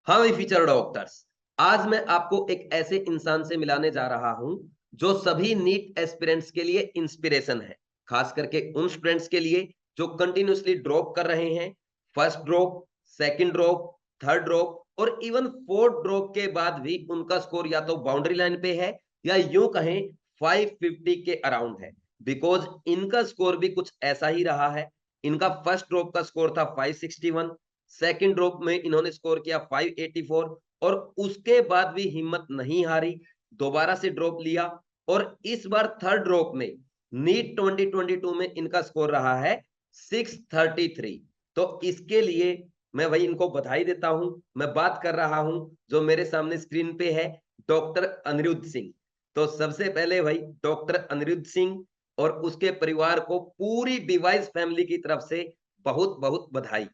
हाँ भाई feature doctors, आज मैं आपको एक ऐसे इंसान से मिलाने जा रहा हूं जो सभी नीट एस्पिरेंट्स के लिए इंस्पिरेशन है। खास करके उन स्टूडेंट्स के लिए जो कंटिन्यूअसली ड्रॉप कर रहे हैं। First drop, second drop, third drop और इवन फोर्थ ड्रॉप के बाद भी उनका स्कोर या तो बाउंड्री लाइन पे है या यूं कहें 550 के अराउंड है। बिकॉज इनका स्कोर भी कुछ ऐसा ही रहा है। इनका फर्स्ट ड्रॉप का स्कोर था 561, सेकंड ड्रॉप में इन्होंने स्कोर किया 584 और उसके बाद भी हिम्मत नहीं हारी, दोबारा से ड्रॉप लिया और इस बार थर्ड ड्रॉप में नीट 2022 में इनका स्कोर रहा है 633। तो इसके लिए मैं भाई इनको बधाई देता हूं। मैं बात कर रहा हूं जो मेरे सामने स्क्रीन पे है, डॉक्टर अनिरुद्ध सिंह। तो सबसे पहले भाई डॉक्टर अनिरुद्ध सिंह और उसके परिवार को पूरी डिवाइस फैमिली की तरफ से बहुत बहुत बधाई।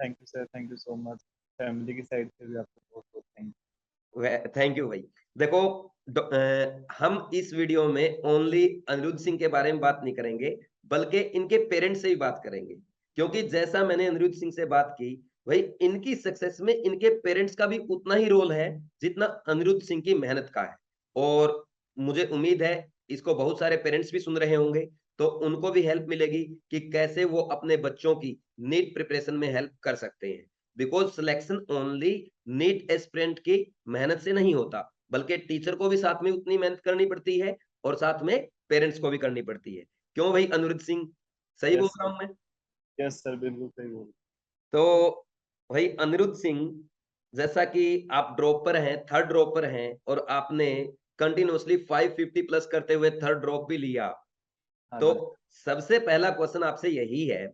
Thank you sir, thank you so much. Family की साइड से भी आपको बहुत बहुत थैंक थैंक यू भाई। देखो, हम इस वीडियो में ओनली अनिरुद्ध सिंह के बारे में बात नहीं करेंगे, बल्कि इनके पेरेंट्स से भी बात करेंगे। क्योंकि जैसा मैंने अनिरुद्ध सिंह से बात की, भाई इनकी सक्सेस में इनके पेरेंट्स का भी उतना ही रोल है जितना अनिरुद्ध सिंह की मेहनत का है। और मुझे उम्मीद है इसको बहुत सारे पेरेंट्स भी सुन रहे होंगे, तो उनको भी हेल्प मिलेगी कि कैसे वो अपने बच्चों की नीट प्रिपरेशन में हेल्प कर सकते हैं। Because selection only NEET aspirant की मेहनत से नहीं होता, बल्कि टीचर को भी साथ में उतनी मेहनत करनी पड़ती है और साथ में पेरेंट्स को भी करनी पड़ती है। क्यों भाई अनिरुद्ध सिंह, सही यस बोल रहा सर। हूं मैं? यस सर, बिल्कुल सही बोल। तो भाई अनिरुद्ध सिंह, जैसा कि आप ड्रॉपर हैं, थर्ड ड्रॉपर हैं और आपने कंटिन्यूअसली 550 प्लस करते हुए थर्ड ड्रॉप भी लिया। हाँ तो जी। सबसे पहला क्वेश्चन आपसे यही है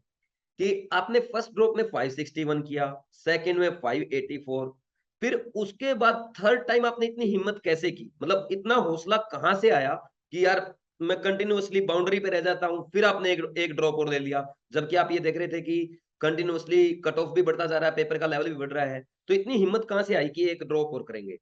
कि आपने फर्स्ट ड्रॉप में 561 किया, सेकंड में 584, फिर उसके बाद थर्ड टाइम आपने इतनी हिम्मत कैसे की? मतलब इतना हौसला कहाँ से आया कि यार मैं कंटिन्यूअसली बाउंड्री पे रह जाता हूँ, फिर आपने एक एक ड्रॉप और ले लिया, जबकि आप ये देख रहे थे कि कंटिन्यूअसली कट ऑफ भी बढ़ता जा रहा है, पेपर का लेवल भी बढ़ रहा है। तो इतनी हिम्मत कहाँ से आई कि एक ड्रॉप और करेंगे?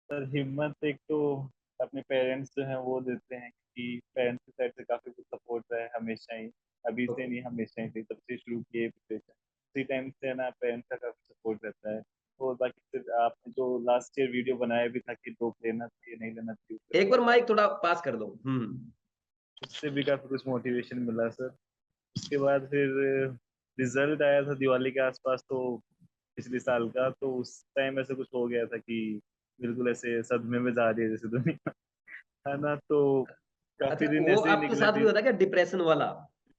सर हिम्मत एक तो अपने पेरेंट्स जो हैं वो देते हैं, कि पेरेंट्स की साइड से काफ़ी कुछ सपोर्ट रहा है हमेशा ही। अभी से ओके। नहीं, हमेशा ही से, जब से शुरू किए प्रिपरेशन उसी टाइम से ना पेरेंट्स का काफ़ी सपोर्ट रहता है। और बाकी फिर आपने जो लास्ट ईयर वीडियो बनाया भी था कि ड्रॉप लेना चाहिए नहीं लेना चाहिए, उससे भी एक बार काफ़ी माइक थोड़ा पास कर दो। उससे भी काफ़ी कुछ मोटिवेशन मिला सर। उसके बाद फिर रिजल्ट आया था दिवाली के आसपास, तो पिछले साल का, तो उस टाइम ऐसे कुछ हो गया था कि बिल्कुल ऐसे सदमे में जा रही है जैसे दुनिया, है ना। तो काफी अच्छा, दिन वो ऐसे ही आपके निकले साथ भी थे। होता है क्या, डिप्रेशन वाला?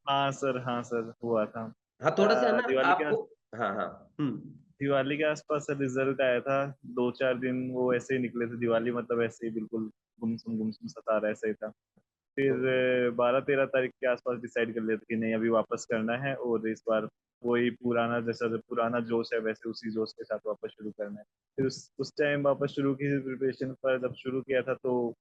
हाँ सर, हाँ सर, हुआ था। हाँ, थोड़ा सा है ना दिवाली के आपको। हाँ हाँ। दिवाली के आसपास सर रिजल्ट आया था। 2-4 दिन वो ऐसे ही निकले थे, दिवाली मतलब ऐसे ही बिल्कुल गुमसुम सता रहा, ऐसा ही था। फिर ओके। 12-13 तारीख के आसपास डिसाइड कर लिया था कि नहीं, अभी वापस करना है और इस बार वही पुराना, जैसा जो पुराना जोश है वैसे उसी जोश के साथ वापस शुरू करना है। फिर उस टाइम वापस शुरू की प्रिपरेशन, पर जब शुरू किया था तो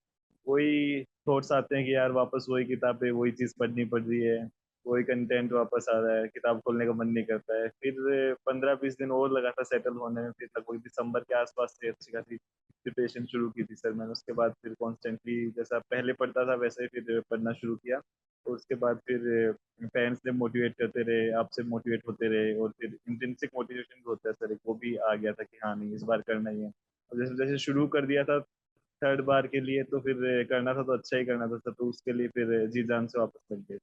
वही थॉट्स आते हैं कि यार वापस वही किताबें वही चीज़ पढ़नी पड़ रही है, वही कंटेंट वापस आ रहा है, किताब खोलने का मन नहीं करता है। फिर 15-20 दिन और लगा था सेटल होने में, फिर लगभग दिसंबर के आसपास से अच्छी खासी प्रिपरेशन शुरू की थी सर मैंने। उसके बाद फिर कॉन्स्टेंटली जैसा पहले पढ़ता था वैसे ही फिर पढ़ना शुरू किया। और उसके बाद फिर पेरेंट्स ने मोटिवेट करते रहे, आपसे मोटिवेट होते रहे, और फिर इंट्रिंसिक मोटिवेशन भी होता है सर एक, वो भी आ गया था कि हाँ नहीं, इस बार करना ही है। और जैसे जैसे शुरू कर दिया था थर्ड बार के लिए, तो फिर करना था तो अच्छा ही करना था सर, तो उसके लिए फिर जी जान से वापस लग गए।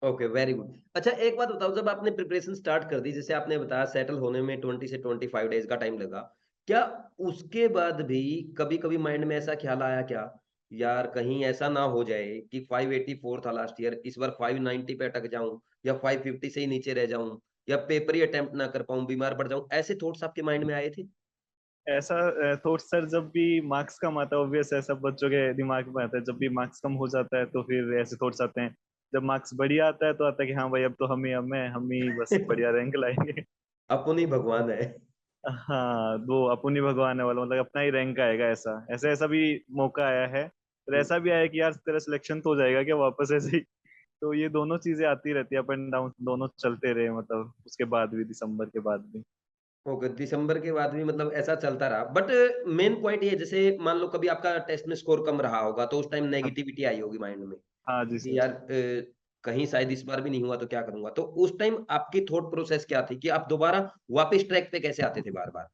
Okay, very good. अच्छा एक बात बताओ, जब आपने प्रिपरेशन स्टार्ट कर दी, जैसे आपने बताया सेटल होने में 20 से 25 डेज का टाइम लगा, क्या उसके बाद भी कभी-कभी माइंड में ऐसा ख्याल आया क्या, यार कहीं ऐसा ना हो जाए कि 584 था लास्ट ईयर, इस बार 590 पे अटक जाऊँ या 550 से ही नीचे रह जाऊँ या पेपर ही अटेम्प्ट ना कर पाऊँ, बीमार पड़ जाऊँ, ऐसे थॉट्स आपके माइंड में आए थे? ऐसा थॉट सर जब भी मार्क्स कम आता है, ऑब्वियस है, सब बच्चों के दिमाग में आता है। जब भी मार्क्स कम हो जाता है तो फिर ऐसे थॉट्स आते हैं। जब मार्क्स बढ़िया आता है तो आता है कि हाँ भाई, अब तो हम ही बस बढ़िया रैंक लाएंगे। अपन ही भगवान है। हाँ, वो अपन ही भगवान है वाला, मतलब अपना ही रैंक आएगा, ऐसा ऐसा ऐसा भी मौका आया है। और हुँ। ऐसा भी आया कि यार तेरा सिलेक्शन तो हो जाएगा क्या वापस, ऐसे ही। तो ये दोनों चीजें आती रहती है, अप एंड डाउन दोनों चलते रहे, मतलब उसके बाद भी, दिसंबर के बाद भी। ओके, दिसंबर के बाद भी मतलब ऐसा चलता रहा। बट मेन पॉइंट ये, जैसे मान लो कभी आपका टेस्ट में स्कोर कम रहा होगा, तो उस टाइम हाँ। नेगेटिविटी आई होगी माइंड में हाँ जी कि सर। यार कहीं शायद इस बार भी नहीं हुआ तो क्या करूँगा? तो उस टाइम आपकी थॉट प्रोसेस क्या थी कि आप दोबारा वापस ट्रैक पे कैसे आते थे बार-बार?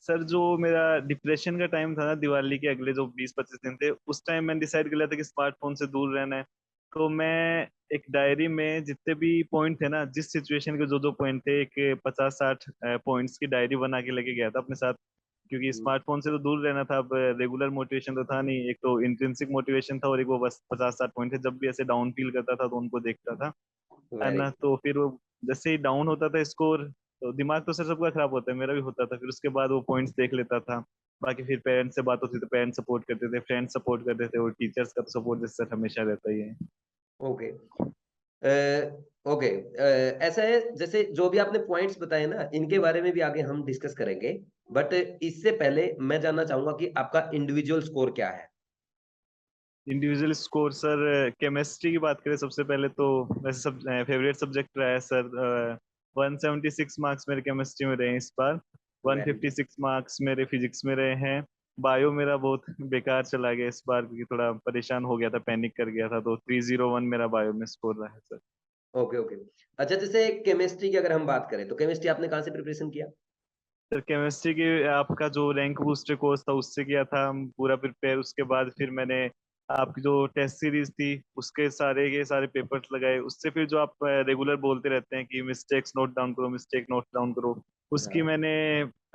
सर जो मेरा डिप्रेशन का टाइम था ना, दिवाली के अगले जो 20-25 दिन थे, उस टाइम मैंने डिसाइड कर लिया था कि स्मार्टफोन से दूर रहना है। तो मैं एक डायरी में जितने भी पॉइंट थे ना, जिस सिचुएशन के जो जो पॉइंट थे, एक 50-60 पॉइंट्स की डायरी बना के लेके गया था अपने साथ। क्योंकि हुँ, स्मार्टफोन से तो दूर रहना था, अब रेगुलर मोटिवेशन तो था नहीं, एक तो इंट्रिंसिक मोटिवेशन था और एक वो बस 50-60 पॉइंट थे, जब भी ऐसे डाउन फील करता था तो उनको देखता था, है वेरी ना। तो फिर वो जैसे ही डाउन होता था स्कोर, तो दिमाग तो सर सबका खराब होता है, मेरा भी होता था, फिर उसके बाद वो पॉइंट्स देख लेता था। बाकी फिर पेरेंट्स से बात होती थी तो पेरेंट्स सपोर्ट करते थे, फ्रेंड्स सपोर्ट करते थे, और टीचर्स का तो सपोर्ट जैसे हमेशा रहता ही है। ओके। ओके, ऐसा है जैसे जो भी आपने पॉइंट्स बताए ना, इनके बारे में भी आगे हम डिस्कस करेंगे। बट इससे पहले मैं जानना चाहूँगा कि आपका इंडिविजुअल स्कोर क्या है? इंडिविजुअल स्कोर सर, केमिस्ट्री की बात करें सबसे पहले तो, वैसे सब फेवरेट सब्जेक्ट रहा है सर। 176 मार्क्स मेरे केमिस्ट्री में रहे हैं इस बार। Very good. 156 मार्क्स मेरे फिजिक्स में रहे हैं। बायो मेरा बहुत बेकार चला गया इस बार, क्योंकि थोड़ा परेशान हो गया था, पैनिक कर गया था, तो 301 मेरा बायो में स्कोर रहा है सर। Okay, okay. अच्छा जैसे केमिस्ट्री की अगर हम बात करें, तो केमिस्ट्री आपने कहाँ से प्रिपरेशन किया? सर केमिस्ट्री की आपका जो रैंक बूस्टर कोर्स था उससे किया था हम पूरा प्रिपेयर। उसके बाद फिर मैंने आपकी जो टेस्ट सीरीज थी उसके सारे के सारे पेपर्स लगाए। उससे फिर जो आप रेगुलर बोलते रहते हैं कि मिस्टेक्स नोट डाउन करो, मिस्टेक नोट डाउन करो, उसकी हाँ, मैंने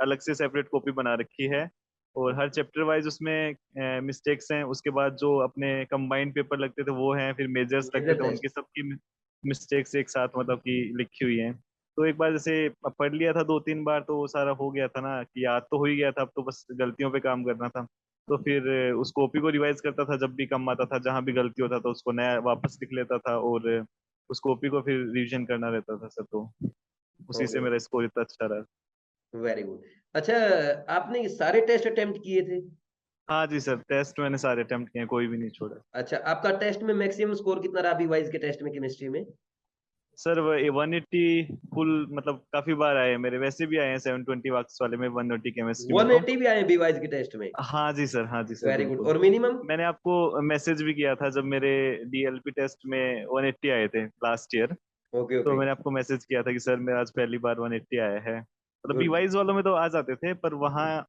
अलग से सेपरेट कॉपी बना रखी है। और हर चैप्टर वाइज उसमें मिस्टेक्स हैं। उसके बाद जो अपने कंबाइंड पेपर लगते थे वो हैं, फिर मेजर्स लगते मेजर थे, उनकी टेस्ट। सबकी मिस्टेक्स एक साथ मतलब कि लिखी हुई हैं। तो एक बार जैसे पढ़ लिया था 2-3 बार तो वो सारा हो गया था ना, कि याद तो हो ही गया था, अब तो बस गलतियों पे काम करना था। तो फिर उस कॉपी को रिवाइज करता था जब भी कम आता था, जहां भी गलती होता था उसको नया वापस लिख लेता था, और उस कॉपी को फिर रिवीजन करना रहता था सर। तो उसी से ओके, मेरा स्कोर इतना अच्छा रहा। Very good. अच्छा, आपने ये सारे टेस्ट अटेम्प्ट किए थे? हाँ जी सर, टेस्ट मैंने सारे अटेम्प्ट किए हैं, कोई भी नहीं छोड़ा। अच्छा, आपका टेस्ट में मैक्सिमम स्कोर कितना रहा बीवाइज़ के टेस्ट में केमिस्ट्री में? सर वो 180 फुल, मतलब काफी बार आए हैं मेरे, वैसे भी आए हैं 720 मार्क्स वाले में 180 केमिस्ट्री में तो। 180 भी आए हैं बीवाइज़ के टेस्ट में? हाँ जी सर, वेरी गुड। बिल्कुल। और मिनिमम? मैंने आपको मैसेज भी किया था जब मेरे डीएलपी टेस्ट में 180 आए थे लास्ट ईयर। ओके, तो ओके। मैंने आपको मैसेज किया था कि सर मेरा आज पहली बार 180 आया है। मतलब गुड। बीवाइज वालों में तो आ जाते थे, पर वहाँ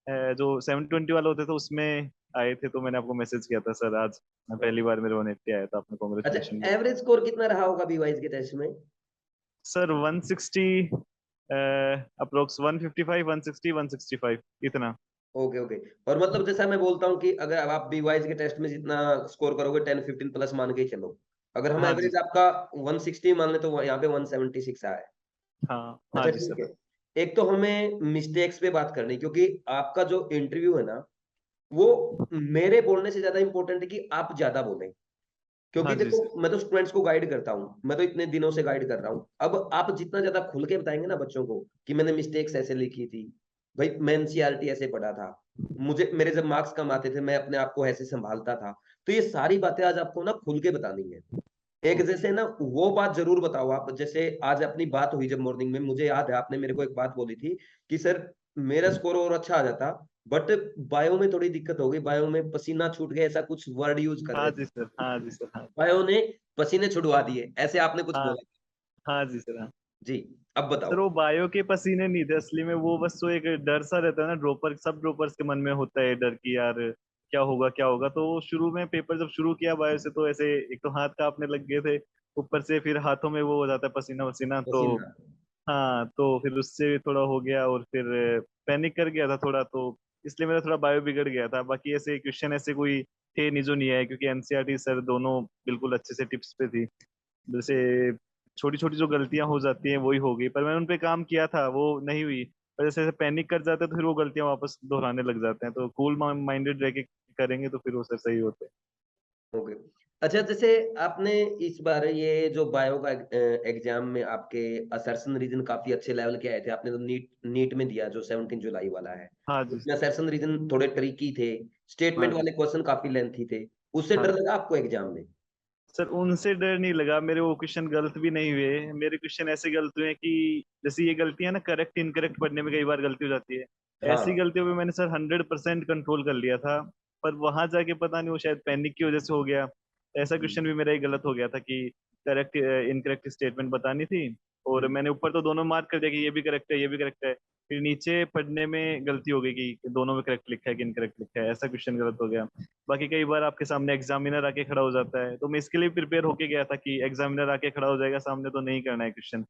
जो 720 वाले होते थे उसमें आए थे, तो मैंने आपको मैसेज किया था सर आज पहली ओके। बार मेरे 180 आया था, आपने अच्छा, कॉन्ग्रेचुलेशन बोला। एवरेज स्कोर कितना रहा होगा बीवाइज़ के टेस्ट में? सर 160, अप्रोक्स 155, 160, 165 इतना। Okay, okay. और मतलब जैसा मैं बोलता हूँ कि अगर अब आप बीवाइज़ के टेस्ट में जितना स्कोर करोगे 10-15 प्लस मान के ही चलो। अगर हम हाँ जी। एवरेज आपका 160 मान लें तो वो यहाँ पे 176 आया है। हाँ हाँ अच्छा जी ठीक सर। है। एक तो हमें मिस्टेक्स पे बात करनी क्योंकि आपका जो इंटरव्यू है ना, वो मेरे बोलने से ज़्यादा इम्पोर्टेंट है कि आप ज़्यादा बोलें। क्योंकि हाँ जी देखो सर। मैं तो स्टूडेंट्स को गाइड करता हूँ, मैं तो इतने दिनों से गाइड कर रहा हूँ। अब आप जितना ज़्यादा खुल के बताएँगे ना बच्चों को कि मैंने मिस्टेक्स ऐसे लिखी थी, भई मैं एनसीईआरटी ऐसे पढ़ा था, मुझे मेरे जब मार्क्स कम आते थे, मैं अपने आप को ऐसे सँभालता था। तो ये सारी बातें आज आपको ना खुल के बतानी है। एक जैसे ना वो बात ज़रूर बताओ आप, जैसे आज अपनी बात हुई जब मॉर्निंग में, मुझे याद है आपने मेरे को एक बात बोली थी कि सर मेरा स्कोर और अच्छा आ जाता, बट बायो में थोड़ी दिक्कत हो गई, बायो में पसीना छूट गया, ऐसा कुछ वर्ड यूज़ कर हाँ रहे जी थे। सर। हाँ जी सर। हाँ बायो ने पसीने छुड़वा दिए, ऐसे आपने कुछ हाँ। बोला। हाँ जी सर। हाँ जी, अब सर, बताओ? वो बायो के पसीने नहीं थे असली में, वो बस वो एक डर सा रहता है ना, ड्रॉपर सब ड्रॉपर्स के मन में होता है डर की, यार क्या होगा क्या होगा। तो वो शुरू में पेपर जब शुरू किया बायो से, तो ऐसे एक तो हाथ कांपने लग गए थे, ऊपर से फिर हाथों में वो हो जाता है पसीना वसीना, तो पसीना। हाँ, तो फिर उससे भी थोड़ा हो गया, और फिर पैनिक कर गया था थोड़ा, तो इसलिए मेरा थोड़ा बायो बिगड़ गया था। बाकी ऐसे क्वेश्चन ऐसे कोई थे नहीं जो नहीं आए, क्योंकि एनसीईआरटी सर दोनों बिल्कुल अच्छे से टिप्स पे थी। जैसे छोटी छोटी जो गलतियां हो जाती हैं वही हो गई, पर मैंने उन पे काम किया था, वो नहीं हुई। पर जैसे जैसे पैनिक कर जाते हैं तो फिर वो गलतियां वापस दोहराने लग जाते हैं, तो कूल माइंडेड रह के करेंगे तो फिर वो सर सही होते हैं। ओके। अच्छा जैसे आपने इस बार ये जो बायो का एग्ज़ाम में आपके असर्शन रीज़न काफ़ी अच्छे लेवल के आए थे। आपने तो नीट नीट में दिया जो 17 जुलाई वाला है। हाँ जी उसमें सर। असर्शन रीज़न थोड़े ट्रिकी थे, हाँ स्टेटमेंट जी। वाले क्वेश्चन काफ़ी लेंथी थे। उससे डर हाँ लगा आपको एग्ज़ाम में? सर, उनसे डर नहीं लगा, मेरे वो क्वेश्चन गलत भी नहीं हुए। मेरे क्वेश्चन ऐसे गलत हुए हैं कि जैसे ये गलतियां ना, करेक्ट इनकरेक्ट पढ़ने में कई बार गलती हो जाती है, ऐसी हाँ। गलतियों पे मैंने सर 100% कंट्रोल कर लिया था। पर वहां जाके पता नहीं, वो शायद पैनिक की वजह से हो गया, ऐसा क्वेश्चन भी मेरा ही गलत हो गया था कि करेक्ट इनकरेक्ट स्टेटमेंट बतानी थी, और मैंने ऊपर तो दोनों मार्क कर दिया कि ये भी करेक्ट है, ये भी करेक्ट है। फिर नीचे पढ़ने में गलती हो गई कि दोनों में करेक्ट लिखा है कि इनकरेक्ट लिखा है, ऐसा क्वेश्चन गलत हो गया। बाकी कई बार आपके सामने एग्जामिनर आके खड़ा हो जाता है, तो मैं इसके लिए प्रिपेयर होके गया था कि एग्जामिनर आके खड़ा हो जाएगा सामने तो नहीं करना है क्वेश्चन।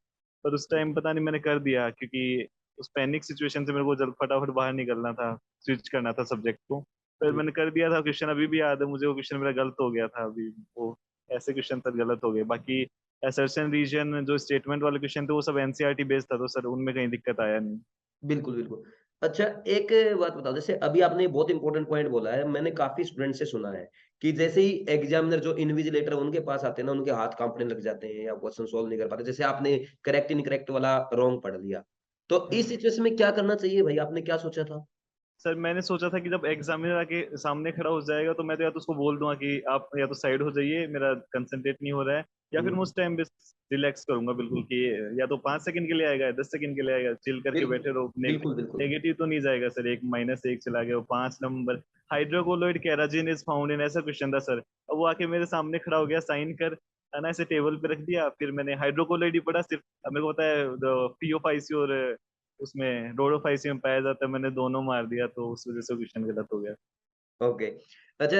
पर उस टाइम पता नहीं मैंने कर दिया, क्योंकि उस पैनिक सिचुएशन से मेरे को जल्द फटाफट बाहर निकलना था, स्विच करना था सब्जेक्ट को। फिर मैंने कर दिया था क्वेश्चन, अभी भी याद है मुझे वो क्वेश्चन मेरा गलत हो गया था अभी वो। ऐसे क्वेश्चन सर गलत हो गए। बाकी असर्शन रीजन जो स्टेटमेंट वाले क्वेश्चन थे वो सब एनसीईआरटी बेस्ड था, तो सर उनमें कहीं दिक्कत आया नहीं। बिल्कुल, बिल्कुल। अच्छा, एक बात बताओ, जैसे अभी आपने बहुत इंपॉर्टेंट पॉइंट बोला है, मैंने काफ़ी स्टूडेंट से सुना है कि जैसे ही एग्ज़ामिनर जो इन्विजिलेटर उनके पास आते हैं ना, उनके हाथ काँपने लग जाते हैं या क्वेश्चन सॉल्व नहीं कर पाते। जैसे आपने करेक्ट इनकरेक्ट वाला रॉन्ग पढ़ लिया। तो इस सिचुएशन में क्या करना चाहिए भाई? आपने क्या सोचा था? सर मैंने सोचा था कि जब एग्जामिनर आके सामने खड़ा हो जाएगा तो मैं तो या तो उसको बोल दूंगा कि आप या तो साइड हो जाइए, मेरा कंसंट्रेट नहीं हो रहा है, या फिर हुँ, मैं उस टाइम पे रिलैक्स करूंगा बिल्कुल कि या तो 5 सेकंड के लिए आएगा, 10 सेकंड के लिए आएगा, चिल करके बिल्कुल, बैठे रहो। बिल्कुल, बिल्कुल। नेगेटिव तो नहीं जाएगा सर, एक -1 चला गया, वो 5 नंबर। हाइड्रोकोलोइड केराजिन इज फाउंड इन, ऐसा क्वेश्चन था सर। अब वो आके मेरे सामने खड़ा हो गया, साइन कर, है ना, ऐसे टेबल पे रख दिया। फिर मैंने हाइड्रोकोलोइड ही पढ़ा सिर्फ। अब मेरे को पता है पीओफाईसी और उसमें रोडोफाइसी में पाया जाता है, मैंने दोनों मार दिया, तो उस वजह से क्वेश्चन गलत हो गया। ओके। अच्छा,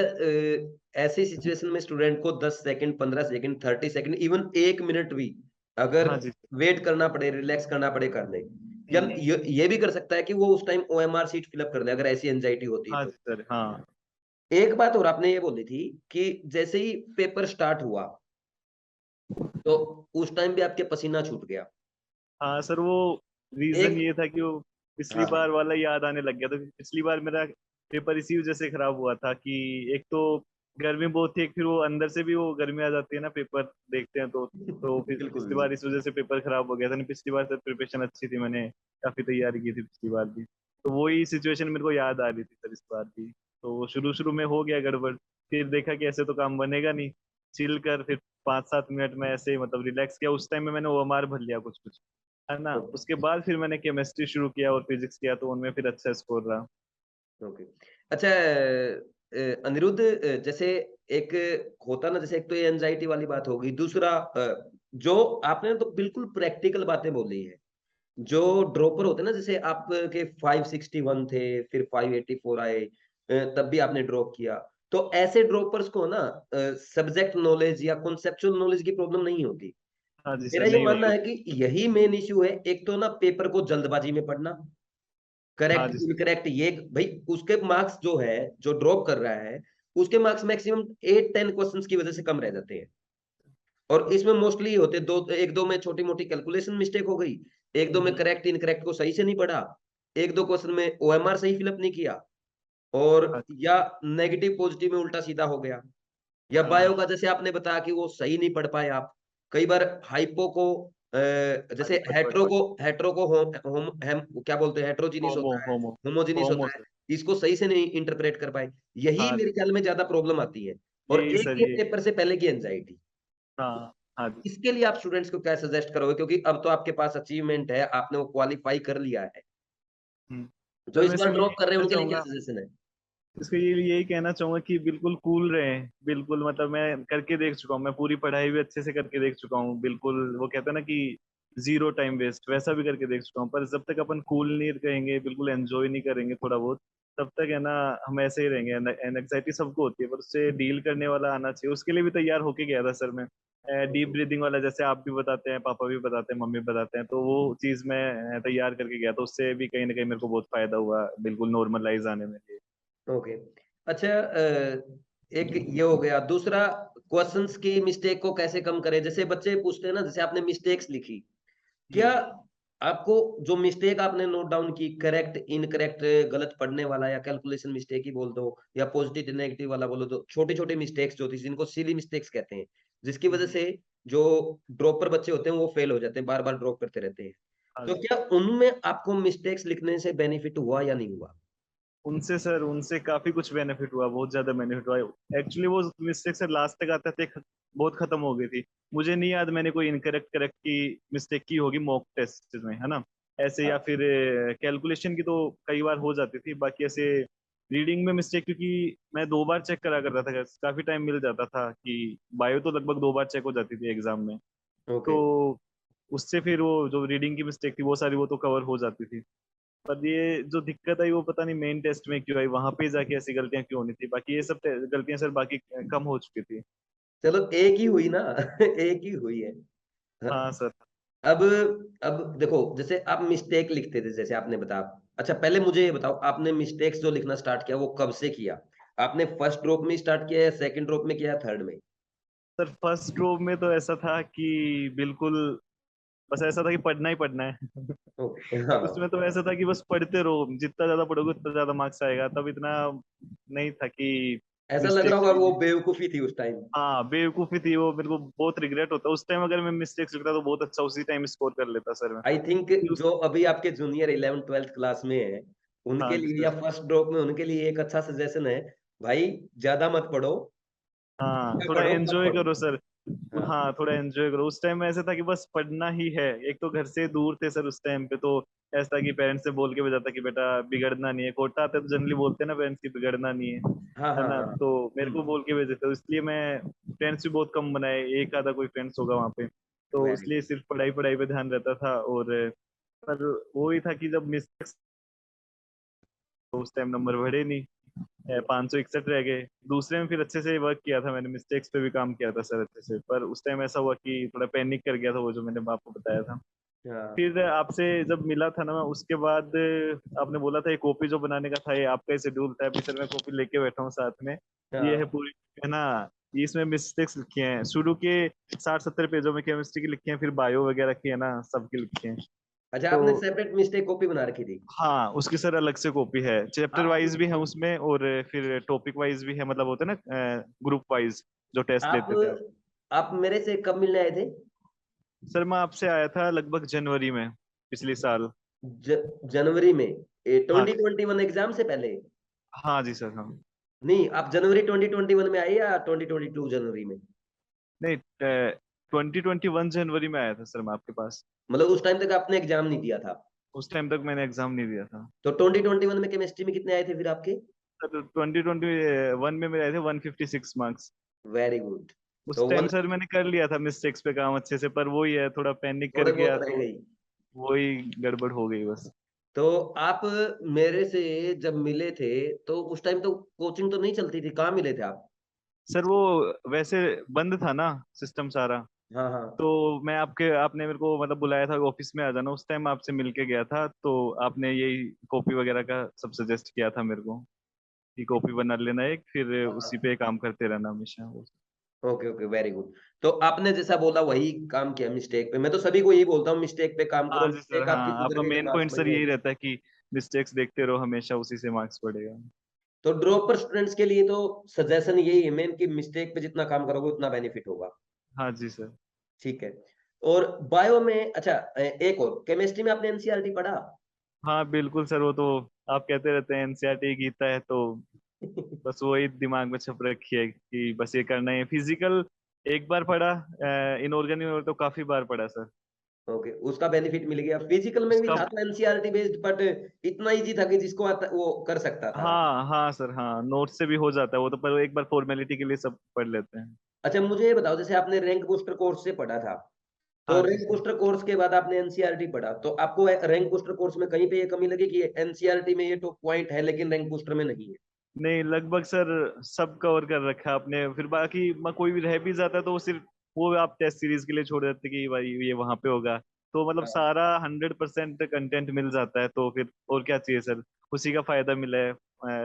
ऐसी सिचुएशन में स्टूडेंट को 10 second, 15 second, 30 second, even 1 minute भी अगर हाँ जी। वेट करना पड़े, रिलैक्स करना पड़े, कर ले। या ये भी कर सकता है कि वो उस time OMR sheet fill up कर ले, अगर ऐसी एंग्जायटी होती है हाँ तो। जी सर, हाँ। एक बात और आपने ये बोली थी कि जैसे ही पेपर स्टार्ट हुआ, तो उस टाइम भी आपके पसीना छूट गया। हाँ सर, वो रीजन एक ये था कि वो पिछली हाँ, बार वाला याद आने लग गया था। पिछली बार मेरा पेपर इसी वजह से खराब हुआ था कि एक तो गर्मी बहुत थी, एक फिर वो अंदर से भी वो गर्मी आ जाती है ना, पेपर देखते हैं तो फिर बिल्कुल, पिछली बार बिल्कुल। इस वजह से पेपर खराब हो गया था। नहीं, पिछली बार सर प्रिपरेशन अच्छी थी, मैंने काफी तैयारी की थी पिछली बार भी। तो वही सिचुएशन मेरे को याद आ रही थी सर इस बार भी। तो शुरू शुरू में हो गया गड़बड़, फिर देखा कि ऐसे तो काम बनेगा नहीं, चिल कर, फिर 5-7 मिनट में ऐसे ही मतलब रिलैक्स किया। उस टाइम में मैंने ओएमआर भर लिया कुछ कुछ, है ना। ओके, उसके बाद फिर मैंने केमिस्ट्री शुरू किया और फिजिक्स किया, तो उनमें फिर अच्छा स्कोर रहा। ओके। अच्छा, अनिरुद्ध, जैसे एक होता ना, जैसे एक तो ये एंग्जायटी वाली बात हो गई, दूसरा जो आपने तो बिल्कुल प्रैक्टिकल बातें बोली हैं। जो ड्रॉपर होते हैं ना, जैसे आपके 561 थे, फिर 584 आए, तब भी आपने ड्रॉप किया। तो ऐसे ड्रॉपर्स को ना सब्जेक्ट नॉलेज या कॉन्सेप्चुअल नॉलेज की प्रॉब्लम नहीं होती। हाँ जी सर, मेरा ये नहीं मानना होती। है कि यही मेन इश्यू है। एक तो ना पेपर को जल्दबाजी में पढ़ना, हाँ करेक्ट, जी सर। इनकरेक्ट, ये भई उसके मार्क्स जो है, जो ड्रॉप कर रहा है, उसके मार्क्स मैक्सिमम 8-10 क्वेश्चंस की वजह से कम रह जाते हैं। और इसमें मोस्टली ये होते हैं, 2 1-2 में छोटी-मोटी कैलकुलेशन मिस्टेक हो गई, 1-2 में करेक्ट इनकरेक्ट को सही से नहीं पढ़ा, 1-2 क्वेश्चन में ओएमआर सही फिल अप नहीं किया, और हाँ या नेगेटिव पॉजिटिव में उल्टा-सीधा हो गया। या हाँ। बायो का जैसे आपने बताया कि वो सही नहीं पढ़ पाए आप। कई बार हाइपो को हाँ जैसे जी, हेटेरो को होम होम हेम क्या बोलते हैं, हेटेरोजीनियस होमो होता है, होमो होमोजेनियस होमो होता है, सर। इसको सही से नहीं इंटरप्रेट कर पाए। यही हाँ मेरे जी, ख्याल में ज़्यादा प्रॉब्लम आती है। और यही एक सर ये ये। पेपर से पहले की एंग्जायटी। हाँ। हाँ जी। इसके लिए आप स्टूडेंट्स को क्या सजेस्ट करोगे? क्योंकि अब तो आपके पास अचीवमेंट है, आपने वो क्वालीफाई कर लिया है। हम्म। जो सर इस मैं बार इसके लिए ड्रॉप यही कर रहे हैं कहना उनके लिए क्या चाहूंगा, सजेशन है? यही कहना चाहूंगा कि बिल्कुल कूल रहें। बिल्कुल मतलब मैं करके देख चुका हूँ, मैं पूरी पढ़ाई भी अच्छे से करके देख चुका हूँ। बिल्कुल वो कहते हैं ना कि जीरो टाइम वेस्ट, वैसा भी करके देख चुका हूँ। पर जब तक अपन कूल नहीं रहेंगे, बिल्कुल एंजॉय नहीं करेंगे थोड़ा बहुत, तब तक है ना हम ऐसे ही रहेंगे। एनजाइटी सबको होती है, पर उससे डील करने वाला आना चाहिए। उसके लिए भी तैयार होके गया था सर मैं। डीप ओके, ब्रीदिंग वाला, जैसे आप भी बताते हैं, पापा भी बताते हैं, मम्मी भी बताते हैं, तो वो चीज मैं तैयार करके गया, तो उससे भी कहीं ना कहीं मेरे को बहुत फायदा हुआ बिल्कुल नॉर्मलाइज आने में। ओके। अच्छा, एक ये हो गया, दूसरा क्वेश्चन्स की मिस्टेक को कैसे कम करें? जैसे बच्चे पूछते हैं ना, जैसे आपने मिस्टेक्स लिखी, क्या हम्म। आपको जो मिस्टेक आपने नोट डाउन की, करेक्ट, इनकरेक्ट, गलत पढ़ने वाला या कैलकुलेशन मिस्टेक ही बोल दो या पॉजिटिव नेगेटिव वाला बोलो, तो छोटे-छोटे मिस्टेक्स जो थी जिनको सिली मिस्टेक्स कहते हैं, जिसकी वजह हम्म। से जो ड्रॉपर बच्चे होते हैं वो फेल हो जाते हैं, बार-बार ड्रॉप करते रहते हैं। हाँ तो जी। क्या उनमें आपको मिस्टेक्स लिखने से बेनिफिट हुआ या नहीं हुआ? उनसे सर, उनसे काफी कुछ बेनिफिट हुआ, बहुत ज्यादा बेनिफिट हुआ। एक्चुअली वो मिस्टेक सर लास्ट तक आते थे बहुत खत्म हो गई थी। मुझे नहीं याद मैंने कोई इनकरेक्ट करेक्ट की मिस्टेक की होगी मॉक टेस्ट में, है ना, ऐसे। या हाँ। फिर कैलकुलेशन की तो कई बार हो जाती थी, बाकी ऐसे रीडिंग में मिस्टेक, क्योंकि मैं 2 बार चेक करा करता था, काफी टाइम मिल जाता था कि बायो तो लगभग 2 बार चेक हो जाती थी एग्जाम में। ओके। तो उससे फिर वो जो रीडिंग की मिस्टेक थी वो सारी वो तो कवर हो जाती थी। पर ये जो दिक्कत आई वो पता नहीं मेन टेस्ट में क्यों आई, वहां पे जाके ऐसी गलतियां क्यों होनी थी, बाकी ये सब गलतियां सर बाकी कम हो चुकी थी। चलो एक ही हुई ना एक ही हुई है। हाँ। हाँ सर। अब अब देखो, जैसे आप मिस्टेक लिखते थे जैसे आपने बताया। अच्छा पहले मुझे ये बताओ, आपने मिस्टेक्स जो लिखना स्टार्ट किया वो कब से किया? आपने फर्स्ट ड्रॉप में स्टार्ट किया या सेकंड ड्रॉप में किया, थर्ड में? सर फर्स्ट ड्रॉप में तो ऐसा था कि बिल्कुल बस ऐसा था कि पढ़ना ही पढ़ना है। ओके। हाँ। उसमें तो ऐसा था कि बस पढ़ते रहो, जितना ज्यादा पढ़ोगे उतना ज्यादा मार्क्स आएगा, तब इतना नहीं था कि ऐसा लग रहा मिस्टेक्स होगा वो भी। बेवकूफी थी उस टाइम। हाँ बेवकूफी थी वो, मेरे को बहुत रिग्रेट होता उस टाइम, अगर मैं मिस्टेक्स लिखता तो बहुत अच्छा उसी टाइम स्कोर कर लेता सर मैं। आई थिंक फिर जो अभी आपके जूनियर 11th 12th क्लास में है, हाँ उनके जी लिए सर। या फर्स्ट ड्रॉप में उनके लिए एक अच्छा सजेशन है, भाई ज्यादा मत पढ़ो, हाँ क्या थोड़ा पढ़ो कम एंजॉय पढ़ो। करो सर। हाँ। हाँ थोड़ा एंजॉय करो, उस टाइम में ऐसा था कि बस पढ़ना ही है। एक तो घर से दूर थे सर उस टाइम पे, तो ऐसा कि पेरेंट्स से बोल के भेजा था कि बेटा बिगड़ना नहीं है, कोटा आते तो जनरली बोलते हैं ना पेरेंट्स की बिगड़ना नहीं हाँ है हाँ ना, हाँ। तो मेरे को बोल के भेजे थे, तो इसलिए मैं फ्रेंड्स भी बहुत कम बनाए, एक आधा कोई फ्रेंड्स होगा वहाँ पे, तो वेरी इसलिए सिर्फ पढ़ाई पढ़ाई पे ध्यान रहता था। और पर वो ही था कि जब मिस्टेक्स, तो उस टाइम नंबर बढ़े नहीं, गुड। 561 रह गए। दूसरे में फिर अच्छे से वर्क किया था मैंने, मिस्टेक्स पे भी काम किया था सर अच्छे से, पर उस टाइम ऐसा हुआ कि थोड़ा पैनिक कर गया था, वो जो मैंने आपको बताया था। हाँ फिर आपसे जब मिला था ना मैं, उसके बाद आपने बोला था ये कॉपी जो बनाने का था ये आपका ही शेड्यूल था, अभी सर मैं कॉपी लेके बैठा हूँ साथ में। ये है हाँ। पूरी, है ना, ये इसमें मिस्टेक्स लिखी हैं शुरू के 60-70 पेजों में, केमिस्ट्री की लिखी हैं, फिर बायो वगैरह की है ना, सबकी लिखी हैं। अच्छा तो आपने सेपरेट मिस्टेक कॉपी बना रखी थी? हाँ उसकी सर अलग से कॉपी है, चैप्टर आप वाइज भी है उसमें और फिर टॉपिक वाइज भी है, मतलब होता है ना ग्रुप वाइज जो टेस्ट आप लेते थे आप। आप मेरे से कब मिलने आए थे? सर मैं आपसे आया था लगभग जनवरी में, पिछले साल। जनवरी में? हाँ 2021 एग्जाम से पहले? हाँ जी सर हाँ। नहीं, आप जनवरी 2021 में आए या 2022 जनवरी में? नहीं 2021 जनवरी में आया था सर मैं आपके पास। मतलब उस टाइम तक आपने एग्जाम नहीं दिया था? उस टाइम तक मैंने एग्जाम नहीं दिया था। तो 2021 में केमिस्ट्री में कितने आए थे फिर आपके? सर 2021 में मेरे आए थे 156 मार्क्स। Very good. उस तो टाइम वन सर मैंने कर लिया था मिस्टेक्स पे काम अच्छे से, पर वही है थोड़ा पैनिक कर थोड़े गया बहुत रह तो गई। वही गड़बड़ हो गई बस। तो आप मेरे से जब मिले थे तो उस टाइम तो कोचिंग तो नहीं चलती थी, कहाँ मिले थे आप? सर वो वैसे बंद था ना सिस्टम सारा, हाँ हाँ। तो मैं आपके आपने मेरे को मतलब बुलाया था ऑफिस में आ जाना, उस टाइम आपसे मिलके गया था, तो आपने यही कॉपी वगैरह का सब सजेस्ट किया था मेरे को कि कॉपी बना लेना एक, फिर उसी हाँ। पे काम करते रहना हमेशा वो। Okay okay, very good. तो आपने जैसा बोला वही काम किया मिस्टेक पे, मैं तो सभी को यही बोलता हूँ मिस्टेक पे काम करो, हाँ जी सर मिस्टेक आपकी हाँ, सुधर आपका गई तो मेन मार्क्स पॉइंट सर यही बढ़ेंगे। रहता है कि मिस्टेक्स देखते रहो हमेशा, उसी से मार्क्स बढ़ेगा। तो ड्रॉपर स्टूडेंट्स के लिए तो सजेशन यही है मेन कि मिस्टेक पे जितना काम करोगे उतना बेनिफिट होगा। हाँ जी सर। ठीक है। और बायो में, अच्छा एक और, केमिस्ट्री में आपने एनसीईआरटी पढ़ा? हाँ बिल्कुल सर, वो तो आप कहते रहते हैं एनसीईआरटी गीता है, तो बस वही दिमाग में छप रखी है कि बस ये करना है। फिजिकल एक बार पढ़ा, इनऑर्गेनिक तो काफी बार पढ़ा सर। ओके, उसका बेनिफिट मिल गया। फिजिकल में भी उसका था तो एनसीईआरटी बेस्ड, बट इतना इजी था कि जिसको आता वो कर सकता था। हाँ हाँ सर हाँ, नोट से भी हो जाता है वो तो, पर एक बार फॉर्मेलिटी के लिए सब पढ़ लेते हैं। अच्छा मुझे ये बताओ, जैसे आपने रैंक बूस्टर कोर्स से पढ़ा था, तो हाँ जी रैंक सर। बूस्टर कोर्स के बाद आपने एनसीईआरटी पढ़ा, तो आपको रैंक बूस्टर कोर्स में कहीं पे ये कमी लगी कि एनसीईआरटी में ये तो पॉइंट है लेकिन रैंक बूस्टर में नहीं है? नहीं लगभग सर सब कवर कर रखा है आपने, फिर बाकी कोई भी रह भी जाता है तो वो सिर्फ वो आप टेस्ट सीरीज के लिए छोड़ देते कि भाई ये वहां पे होगा, तो मतलब हाँ। सारा 100% कंटेंट मिल जाता है, तो फिर और क्या चाहिए सर, उसी का फायदा मिला है।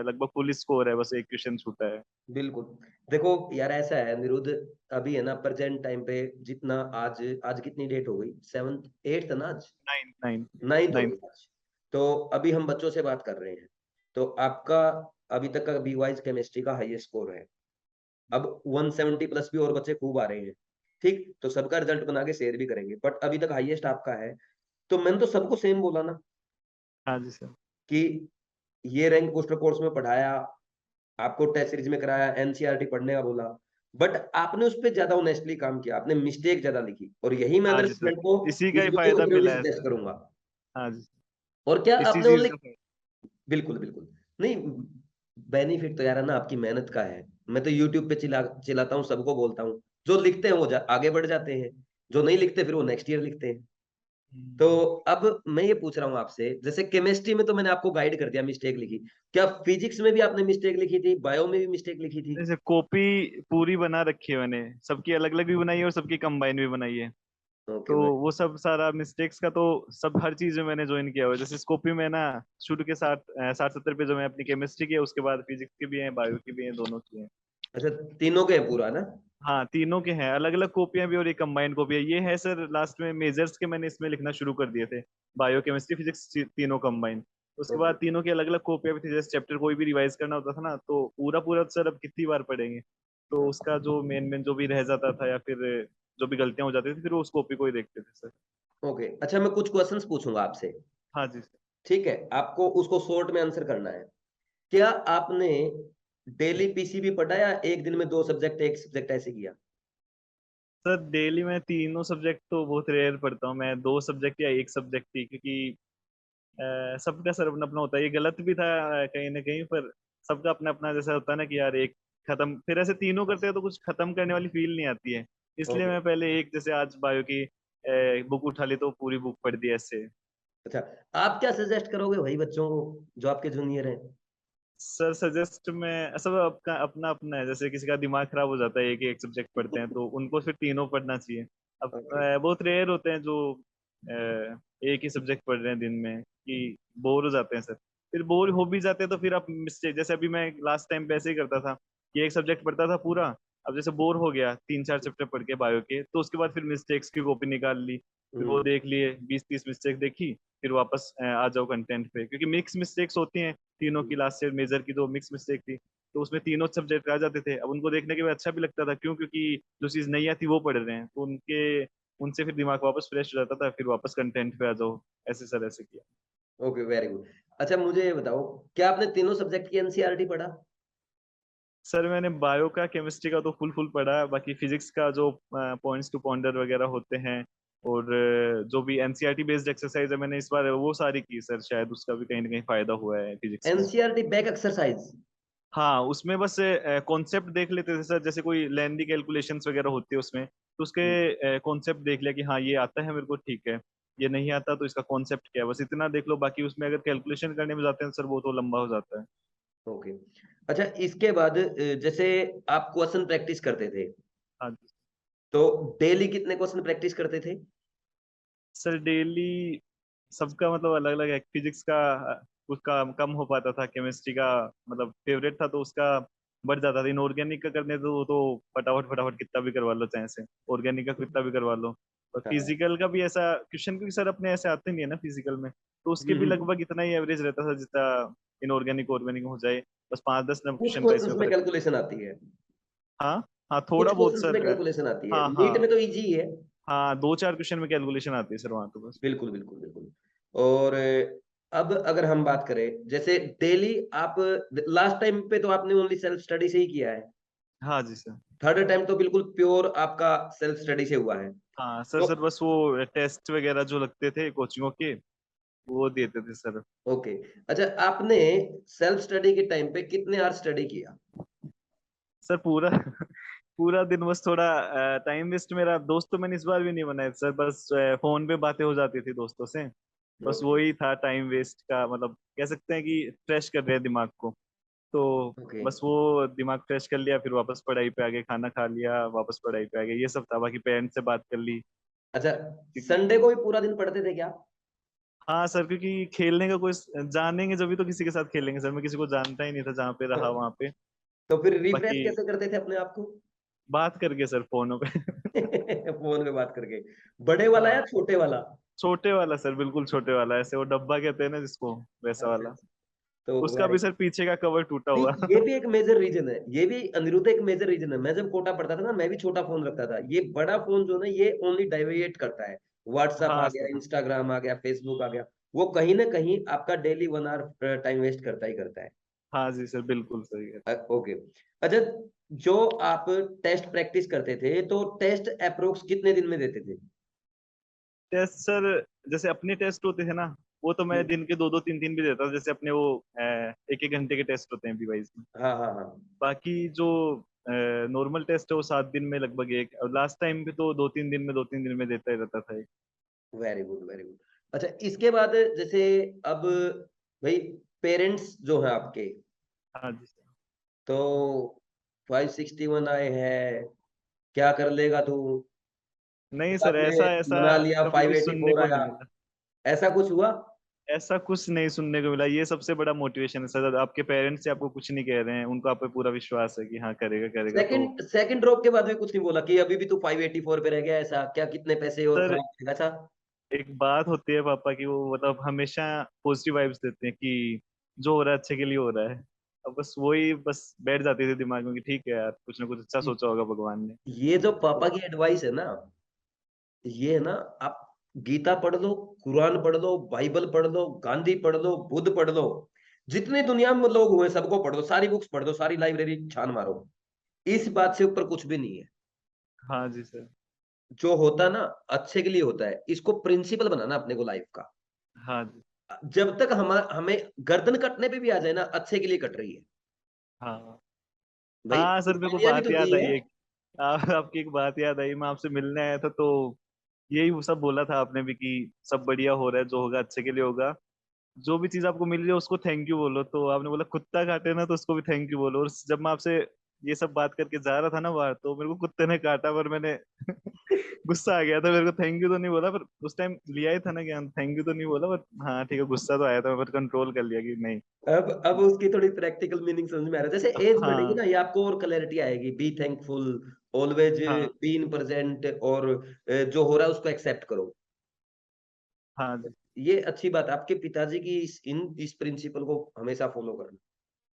लगभग फुल स्कोर है, बस एक क्वेश्चन छूटा है। बिल्कुल। देखो यार, ऐसा है निरुद्ध, अभी है ना प्रेजेंट टाइम पे जितना आज, आज कितनी डेट हो गई, 7th 8th ना आज? 9 9th हो 9। गई आज। तो अभी हम बच्चों से बात कर रहे हैं, तो आपका अभी तक का बी वाइज केमिस्ट्री का हाईएस्ट स्कोर है। अब 170 प्लस भी और बच्चे खूब आ रहे हैं, ठीक, तो सबका रिजल्ट बना के शेयर भी करेंगे, बट अभी तक हाईएस्ट आपका है। तो मैंने तो सबको सेम बोला ना हाँ जी सर। कि ये रैंक बूस्टर कोर्स में पढ़ाया, आपको टेस्ट सीरीज में कराया, एनसीईआरटी पढ़ने का बोला, बट आपने उस पर ज्यादा ऑनेस्टली काम किया, आपने मिस्टेक ज्यादा लिखी, और यही मैं हाँ अदर जी सर, स्टूडेंट को इसी का इस ही वीडियो फायदा के थ्रू भी मिला है सजेस्ट सर। करूंगा। हाँ जी, और क्या इसी आपने चीज ओनली, का बिल्कुल बिल्कुल, नहीं, बेनिफिट तो यार है ना आपकी मेहनत का है। मैं तो यूट्यूब पे चिल्लाता हूँ, सबको बोलता हूँ, जो लिखते हैं वो आगे बढ़ जाते हैं, जो नहीं लिखते फिर वो नेक्स्ट ईयर लिखते हैं। तो हम्म। अब मैं ये पूछ रहा हूँ आपसे, जैसे केमिस्ट्री में तो मैंने आपको गाइड कर दिया, मिस्टेक लिखी, क्या फिजिक्स में भी आपने मिस्टेक लिखी थी, बायो में भी मिस्टेक लिखी थी? जैसे कॉपी पूरी बना रखी है मैंने, सबकी अलग अलग भी बनाई है और सबकी कंबाइन भी बनाई है। ओके तो भाई। वो सब सारा मिस्टेक्स का तो सब हर चीज में मैंने ज्वाइन किया हुआ है। जैसे स्कोपी में ना शुरू के 60-70 पे जो मैं अपनी केमिस्ट्री की है, उसके बाद फिजिक्स की भी है, बायो की भी है, दोनों की है। अच्छा, तीनों के हैं पूरा ना? हाँ तीनों के हैं, अलग अलग कॉपियां भी और एक कंबाइंड कॉपी है। ये है सर लास्ट में मेजर्स के मैंने इसमें लिखना शुरू कर दिए थे, बायो केमिस्ट्री फिजिक्स तीनों कंबाइंड। उसके ओके। बाद तीनों की अलग अलग कॉपियां भी थी। जैसे चैप्टर कोई भी रिवाइज करना होता था ना, तो पूरा पूरा तो सर अब कितनी बार पढ़ेंगे। तो उसका जो मेन मेन जो भी रह जाता था या फिर जो भी गलतियां हो जाती थी, फिर वो उस कॉपी को ही देखते थे सर। ओके, अच्छा मैं कुछ क्वेश्चंस पूछूंगा आपसे, हाँ जी सर। ठीक है? आपको उसको शॉर्ट में आंसर करना है। क्या आपने डेली पीसीबी पढ़ा या एक दिन में दो सब्जेक्ट एक सब्जेक्ट ऐसे किया? सर डेली में तीनों सब्जेक्ट तो बहुत रेयर पढ़ता हूँ मैं, दो सब्जेक्ट या एक सब्जेक्ट ही, क्योंकि सबका सर अपना अपना होता है। ये गलत भी था कहीं ना कहीं, पर सबका अपना अपना जैसा होता है ना कि यार एक खत्म, फिर ऐसे तीनों करते हैं तो कुछ खत्म करने वाली फील नहीं आती है। इसलिए ओके। मैं पहले एक, जैसे आज बायो की बुक उठा ली तो पूरी बुक पढ़ दी ऐसे। अच्छा, आप क्या सजेस्ट करोगे भाई बच्चों को जो आपके जूनियर हैं? सर सजेस्ट में सब अपना अपना अपना है। जैसे किसी का दिमाग खराब हो जाता है एक एक सब्जेक्ट पढ़ते हैं, तो उनको फिर तीनों पढ़ना चाहिए। अब ओके। बहुत रेयर होते हैं जो एक ही सब्जेक्ट पढ़ रहे हैं दिन में, कि बोर हो जाते हैं सर। फिर बोर हो भी जाते हैं तो फिर आप मिस्टेक, जैसे अभी मैं लास्ट टाइम पे ऐसे ही करता था कि एक सब्जेक्ट पढ़ता था पूरा। अब जैसे बोर हो गया 3-4 चैप्टर पढ़ के बायो के, तो उसके बाद फिर मिस्टेक्स की कॉपी निकाल ली, फिर वो हम्म। देख लिए 20-30 मिस्टेक देखी, फिर वापस आ जाओ कंटेंट पे, क्योंकि मिक्स मिस्टेक्स होती हैं तीनों की। लास्ट ईयर मेजर की जो मिक्स मिस्टेक थी, तो उसमें तीनों सब्जेक्ट आ जाते थे। अब उनको देखने के बाद अच्छा भी लगता था, क्यों? क्योंकि जो चीज नहीं आती वो पढ़ रहे हैं, तो उनके उनसे फिर दिमाग वापस फ्रेश हो जाता था, फिर वापस कंटेंट पे आ जाओ। ऐसे सर ऐसे किया। Okay, very good. अच्छा मुझे ये बताओ, क्या आपने तीनों सब्जेक्ट की एनसीईआरटी पढ़ा? सर मैंने बायो का केमिस्ट्री का तो फुल फुल पढ़ा है, बाकी फिजिक्स का जो पॉइंट्स टू पॉन्डर वगैरह होते हैं और जो भी एनसीईआरटी बेस्ड एक्सरसाइज है, मैंने इस बार वो सारी की सर। शायद उसका भी कहीं ना कहीं फायदा हुआ है फिजिक्स में। NCERT back exercise? हाँ उसमें बस कॉन्सेप्ट देख लेते थे सर। जैसे कोई लेंदी कैलकुलेशंस वगैरह होती है उसमें, तो उसके कॉन्सेप्ट देख लिया कि हाँ ये आता है मेरे को, ठीक है। ये नहीं आता तो इसका कॉन्सेप्ट क्या है, बस इतना देख लो। बाकी उसमें अगर कैलकुलेशन करने में जाते हैं सर, वो तो लंबा हो जाता है। ओके। अच्छा, इसके बाद जैसे आप क्वेश्चन प्रैक्टिस करते थे, हाँ जी। तो डेली कितने क्वेश्चन प्रैक्टिस करते थे? सर डेली सबका मतलब अलग अलग है। फिजिक्स का उसका कम हो पाता था, केमिस्ट्री का मतलब फेवरेट था तो उसका बढ़ जाता था। इनऑर्गेनिक का करने तो वो तो फटाफट फटाफट कितना भी करवा लो, चाहे से ऑर्गेनिक का कितना भी करवा लो। और हाँ। फिजिकल का भी ऐसा क्वेश्चन, क्योंकि सर अपने ऐसे आते नहीं है ना फिजिकल में, तो उसके भी हम्म। लगभग इतना ही एवरेज रहता था जितना इनऑर्गेनिक ऑर्गेनिक हो जाए। बस 5-10 कुछ क्वेश्चन का इसमें क्वेश्चंस में फर्क है। कैलकुलेशन आती है, हाँ हाँ कुछ थोड़ा बहुत क्वेश्चंस में सर। कैलकुलेशन आती है, हाँ नीट हाँ में तो इजी ही है। हाँ 2-4 क्वेश्चन में कैलकुलेशन आती है सर वहां तो बस। बिल्कुल बिल्कुल बिल्कुल। और अब अगर हम बात करें, जैसे डेली आप, लास्ट टाइम पे तो आपने ओनली सेल्फ स्टडी से ही किया है, हाँ जी सर। थर्ड टाइम तो बिल्कुल प्योर आपका सेल्फ स्टडी से हुआ है। हाँ सर, तो सर बस वो टेस्ट वगैरह जो लगते थे कोचिंगों के, वो देते थे सर। ओके। अच्छा, आपने सेल्फ स्टडी के टाइम पे कितने आवर स्टडी किया? सर पूरा पूरा दिन बस थोड़ा टाइम वेस्ट मेरा। दोस्त तो मैंने इस बार भी नहीं बनाए सर, बस फोन पे बातें हो जाती थी दोस्तों से। बस ओके। वही था टाइम वेस्ट का मतलब, कह सकते हैं कि फ्रेश कर रहे हैं दिमाग को। तो ओके। बस वो दिमाग फ्रेश कर लिया, फिर वापस पढ़ाई पे आ गए, खाना खा लिया, वापस पढ़ाई पे आ गए, ये सब था। बाकी पेरेंट्स से बात कर ली। अच्छा, क्योंकि संडे को भी पूरा दिन पढ़ते थे क्या? हाँ सर, क्योंकि खेलने का कोई जानेंगे जब भी तो किसी के साथ खेलेंगे सर। मैं किसी को जानता ही नहीं था जहाँ पे रहा वहां पे। तो फिर रिफ्रेश बाकी कैसे करते थे अपने आप को? बात करके सर फोनों पे। फोन पे बात करके? बड़े वाला या हाँ छोटे वाला? छोटे वाला सर, बिल्कुल छोटे वाला, ऐसे वो डब्बा कहते हैं ना जिसको, वैसा अच्छा वाला। अच्छा। तो उसका वेरी, भी सर पीछे का कवर टूटा हुआ। नहीं ये भी एक मेजर रीजन है, ये भी अनिरुद्ध एक मेजर रीजन है। मैं जब कोटा पढ़ता था ना, मैं भी छोटा फोन रखता था। ये बड़ा फोन जो ना, ये ओनली डाइवर्ट करता है। व्हाट्सएप आ हाँ गया, सर। इंस्टाग्राम आ गया, फेसबुक आ गया, वो कहीं ना कहीं आपका डेली 1 आवर टाइम वेस्ट करता ही करता है। हाँ जी सर, बिल्कुल सही है। ओके। अच्छा, जो आप टेस्ट प्रैक्टिस करते थे, तो टेस्ट अप्रोक्स कितने दिन में देते थे? टेस्ट सर, जैसे अपने टेस्ट होते थे ना, वो तो मैं दिन के 2-2 3-3 भी देता हूँ, जैसे अपने वो 1-1 घंटे के टेस्ट होते हैं बीवाइस में। हाँ हाँ हाँ। बाकी जो नॉर्मल टेस्ट है वो 7 दिन में लगभग एक, और लास्ट टाइम भी तो 2-3 दिन में देता ही रहता था एक। Very good, very good. अच्छा, इसके बाद जैसे अब भाई पेरेंट्स जो हैं आपके, हाँ जी सर। तो 561 आए हैं, क्या कर लेगा तू? नहीं सर, आपने ऐसा ऐसा मना लिया, कभी कुछ सुनने 584 को आया, नहीं मिला। ऐसा कुछ हुआ? ऐसा कुछ नहीं सुनने को मिला, ये सबसे बड़ा मोटिवेशन है सर। आपके पेरेंट्स से आपको कुछ नहीं कह रहे हैं, उनको आप पे पूरा विश्वास है कि हाँ करेगा करेगा तो। सेकंड सेकंड ड्रॉप के बाद भी कुछ नहीं बोला कि अभी भी तू 584 पे रह गया, ऐसा क्या? कितने पैसे और सर खराब करेगा? अच्छा। एक बात होती है पापा की, वो मतलब हमेशा पॉजिटिव वाइब्स देते हैं कि जो हो रहा है अच्छे के लिए हो रहा है। अब बस वही बस बैठ जाती थी दिमाग में कि ठीक है यार, कुछ ना कुछ अच्छा सोचा होगा भगवान ने। ये जो पापा तो की एडवाइस है ना, ये है ना, आप गीता पढ़ लो, कुरान पढ़ लो, बाइबल पढ़ लो, गांधी पढ़ लो, बुद्ध पढ़ लो, जितने दुनिया में लोग हुए सबको पढ़ लो, सारी बुक्स पढ़ दो, सारी लाइब्रेरी छान मारो, इस बात से ऊपर कुछ भी नहीं है। हाँ जी सर। जो होता ना अच्छे के लिए होता है, इसको प्रिंसिपल बनाना अपने को लाइफ का। हाँ जी। जब तक हमें गर्दन कटने पे भी आ जाए ना, अच्छे के लिए कट रही है हाँ भाई, हाँ सर, मेरे को कुर्बानियां भी बात तो दी याद आई है। एक। आपकी एक बात याद आई, मैं आपसे मिलने आया था तो यही वो सब बोला था आपने भी कि सब बढ़िया हो रहा है, जो होगा अच्छे के लिए होगा। जो भी चीज आपको मिल रही है उसको थैंक यू बोलो, तो आपने बोला कुत्ता काटे ना तो उसको भी थैंक यू बोलो। और जब मैं आपसे ये सब बात करके जा रहा था ना बाहर, तो मेरे को कुत्ते ने काटा, पर मैंने गुस्सा आ गया था। मेरे को थैंक यू तो नहीं बोला, पर उस टाइम लिया ही था ना ज्ञान, थैंक यू तो नहीं बोला, पर हाँ ठीक है, गुस्सा तो आया था, पर कंट्रोल कर लिया कि नहीं। अब उसकी थोड़ी प्रैक्टिकल मीनिंग समझ में आ रहा है। जैसे एज बढ़ेगी ना, हाँ ये आपको और क्लैरिटी आएगी। बी थैंकफुल, ऑलवेज हाँ बी इन प्रेजेंट, और जो हो रहा है उसको एक्सेप्ट करो। हाँ जी। ये अच्छी बात है, आपके पिताजी की इस प्रिंसिपल को हमेशा फॉलो करना।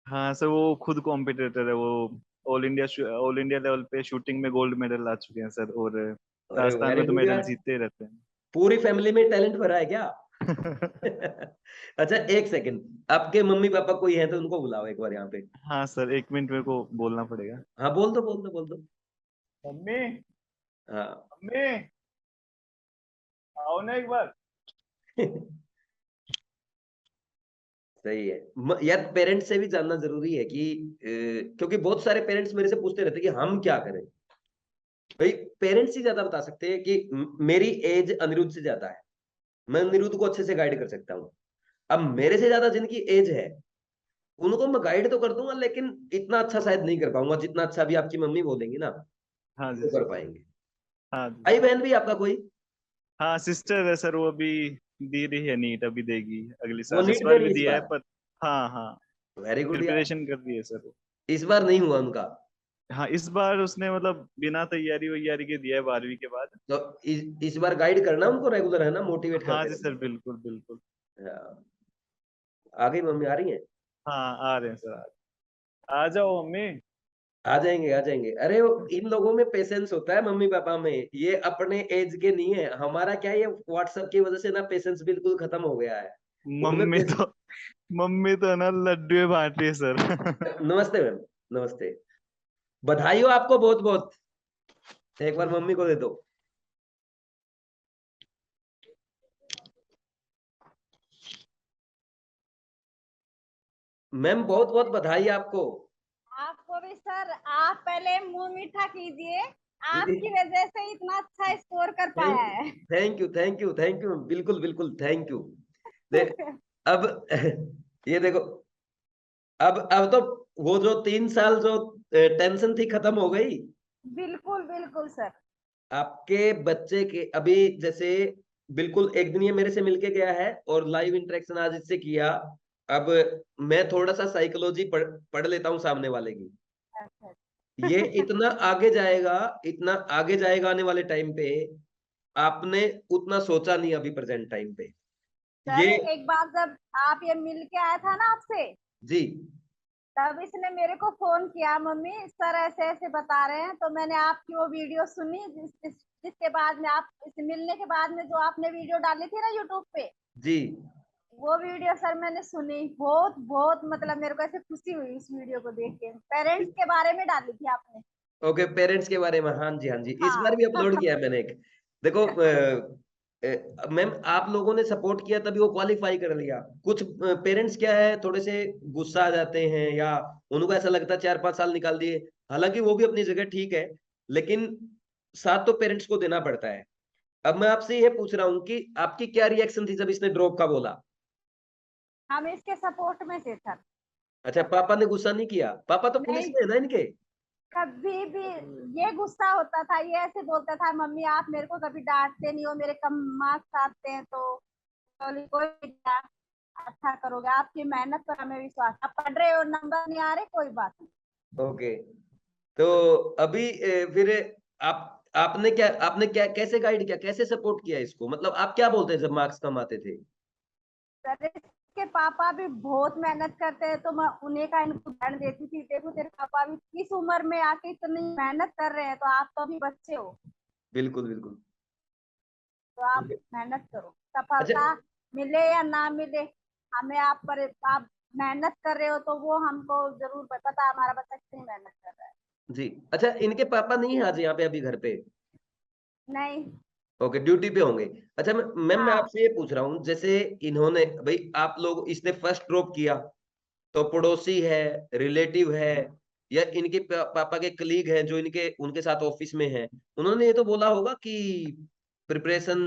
हाँ सर, वो खुद कॉम्पिटिटर है वो। ऑल इंडिया लेवल पे शूटिंग में गोल्ड मेडल ला चुके हैं सर, और अरे राजस्थान वेरी में तो गुड मेडल यार, जीतते ही रहते पूरी फैमिली में टैलेंट भरा है क्या? हैं। अच्छा, एक सेकंड, आपके मम्मी पापा कोई है तो उनको बुलाओ एक बार यहाँ पे। हाँ सर, 1 मिनट मेरे को बोलना पड़ेगा। हाँ, बोल दो बोल दो बोल दो। मम्मी, हाँ। मम्मी, आओ ना एक बार। सही है। यार पेरेंट्स से भी जानना जरूरी है कि क्योंकि बहुत सारे पेरेंट्स मेरे से पूछते रहते हैं कि हम क्या करें। भाई, पेरेंट्स ही ज्यादा बता सकते हैं कि मेरी एज अनिरुद्ध से ज्यादा है, मैं अनिरुद्ध को अच्छे से गाइड कर सकता हूँ। अब मेरे से ज्यादा जिनकी एज है, उनको मैं गाइड तो कर दूंगा, लेकिन इतना अच्छा शायद नहीं कर पाऊंगा जितना अच्छा भी आपकी मम्मी बोलेंगी ना, हाँ जी वो सर। कर पाएंगे। हाँ जी भाई सर। बहन भी आपका कोई? हाँ सिस्टर है सर, वो अभी दे रही है नीट, अभी देगी अगले वो साल, इस नीट दे बार रही भी है इस दिया है बार? पर। हाँ हाँ, वेरी गुड यार। प्रिपरेशन कर रही है सर वो। इस बार नहीं हुआ उनका? हाँ इस बार उसने मतलब बिना तैयारी वैयारी के दिया है 12वीं के बाद। तो इस बार गाइड करना उनको, रेगुलर है ना, मोटिवेट हाँ करते जी सर, रहना। बिल्कुल बिल्कुल। हाँ, आ गई मम्मी, आ रही है? हाँ आ रहे हैं सर, आ जाओ मम्मी। आ जाएंगे आ जाएंगे। अरे इन लोगों में पेशेंस होता है, मम्मी पापा में। ये अपने एज के नहीं है, हमारा क्या है, ये व्हाट्सएप की वजह से ना पेशेंस बिल्कुल खत्म हो गया है। उनमें मम्मी तो मम्मी तो ना लड्डू बांट रही है सर। नमस्ते मैम, नमस्ते। बधाई हो आपको बहुत बहुत। एक बार मम्मी को दे दो। मैम बहुत बहुत बधाई आपको। आपको भी सर। आप पहले मुंह मीठा कीजिए। जी जी। आपकी वजह से इतना अच्छा स्कोर कर पाया थैंक है। Thank you thank you thank you, बिल्कुल बिल्कुल थैंक यू। दे अब ये देखो, अब तो वो जो 3 साल जो टेंशन थी खत्म हो गई। बिल्कुल बिल्कुल सर। आपके बच्चे के अभी जैसे बिल्कुल एक दिन ये मेरे से मिलके गया है और लाइव इंटरेक्शन आज इससे किया। अब मैं थोड़ा सा साइकोलॉजी पढ़ लेता हूँ सामने वाले की। अच्छा। ये इतना आगे जाएगा, इतना आगे जाएगा आने वाले टाइम पे, आपने उतना सोचा नहीं अभी प्रेजेंट टाइम पे। सर ये एक बार जब आप ये मिल के आया था ना आपसे, जी तब इसने मेरे को फोन किया, मम्मी सर ऐसे ऐसे बता रहे हैं, तो मैंने आपकी वो वीडियो सुनी, जिसके बाद में आप इस मिलने के बाद में जो आपने वीडियो डाली थी ना यूट्यूब पे, जी। वो वीडियो सर मैंने सुनी। बहुत बहुत मतलब मेरे को ऐसे खुशी हुई उस वीडियो को देख के। पेरेंट्स के बारे में डाली थी आपने। ओके, पेरेंट्स के बारे में, हाँ जी हाँ जी, इस बार भी हाँ। अपलोड किया है मैंने एक। देखो मैम आप लोगों ने सपोर्ट किया तभी वो क्वालिफाई कर लिया। कुछ पेरेंट्स क्या है, थोड़े से गुस्सा आ जाते हैं या उनको ऐसा लगता है 4-5 साल निकाल दिए, हालांकि वो भी अपनी जगह ठीक है, लेकिन साथ तो पेरेंट्स को देना पड़ता है। अब मैं आपसे ये पूछ रहा हूँ कि आपकी क्या रिएक्शन थी जब इसने ड्रॉप का बोला? हम इसके सपोर्ट में थे सर। अच्छा, पापा ने गुस्सा नहीं किया? पापा तो पुलिस नहीं, में है ना इनके। कभी भी ये गुस्सा होता था, ये ऐसे बोलता था, मम्मी आप मेरे को कभी डांटते नहीं हो, मेरे कम मार्क्स आते हैं तो बोली, कोई नहीं, अच्छा करोगे, आपकी मेहनत पर हमें विश्वास, आप पढ़ रहे हो, नंबर नहीं आ रहे, कोई बात नहीं। ओके, तो अभी फिर आपने क्या कैसे गाइड किया, कैसे सपोर्ट किया इसको? मतलब आप क्या बोलते जब मार्क्स कम आते थे? सर इसके पापा भी बहुत मेहनत करते हैं, तो मैं उन्हें का इनको उदाहरण देती थी, देखो तेरे पापा भी इस उम्र में आके इतनी मेहनत कर रहे हैं, तो आप तो अभी बच्चे हो, बिल्कुल, बिल्कुल। तो आप मेहनत करो, अच्छा, सफलता मिले या ना मिले, हमें आप मेहनत कर रहे हो तो वो हमको जरूर पता हमारा बच्चा कितनी मेहनत कर रहा है। जी। अच्छा, इनके पापा नहीं है आज यहाँ पे अभी घर पे? नहीं। ओके, ड्यूटी पे होंगे। अच्छा, मैम मैं हाँ, आपसे ये पूछ रहा हूँ, जैसे इन्होंने भाई आप लोग इसने फर्स्ट ड्रॉप किया, तो पड़ोसी है, रिलेटिव है, या इनके पापा के कलीग हैं जो इनके उनके साथ ऑफिस में हैं, उन्होंने ये तो बोला होगा कि प्रिपरेशन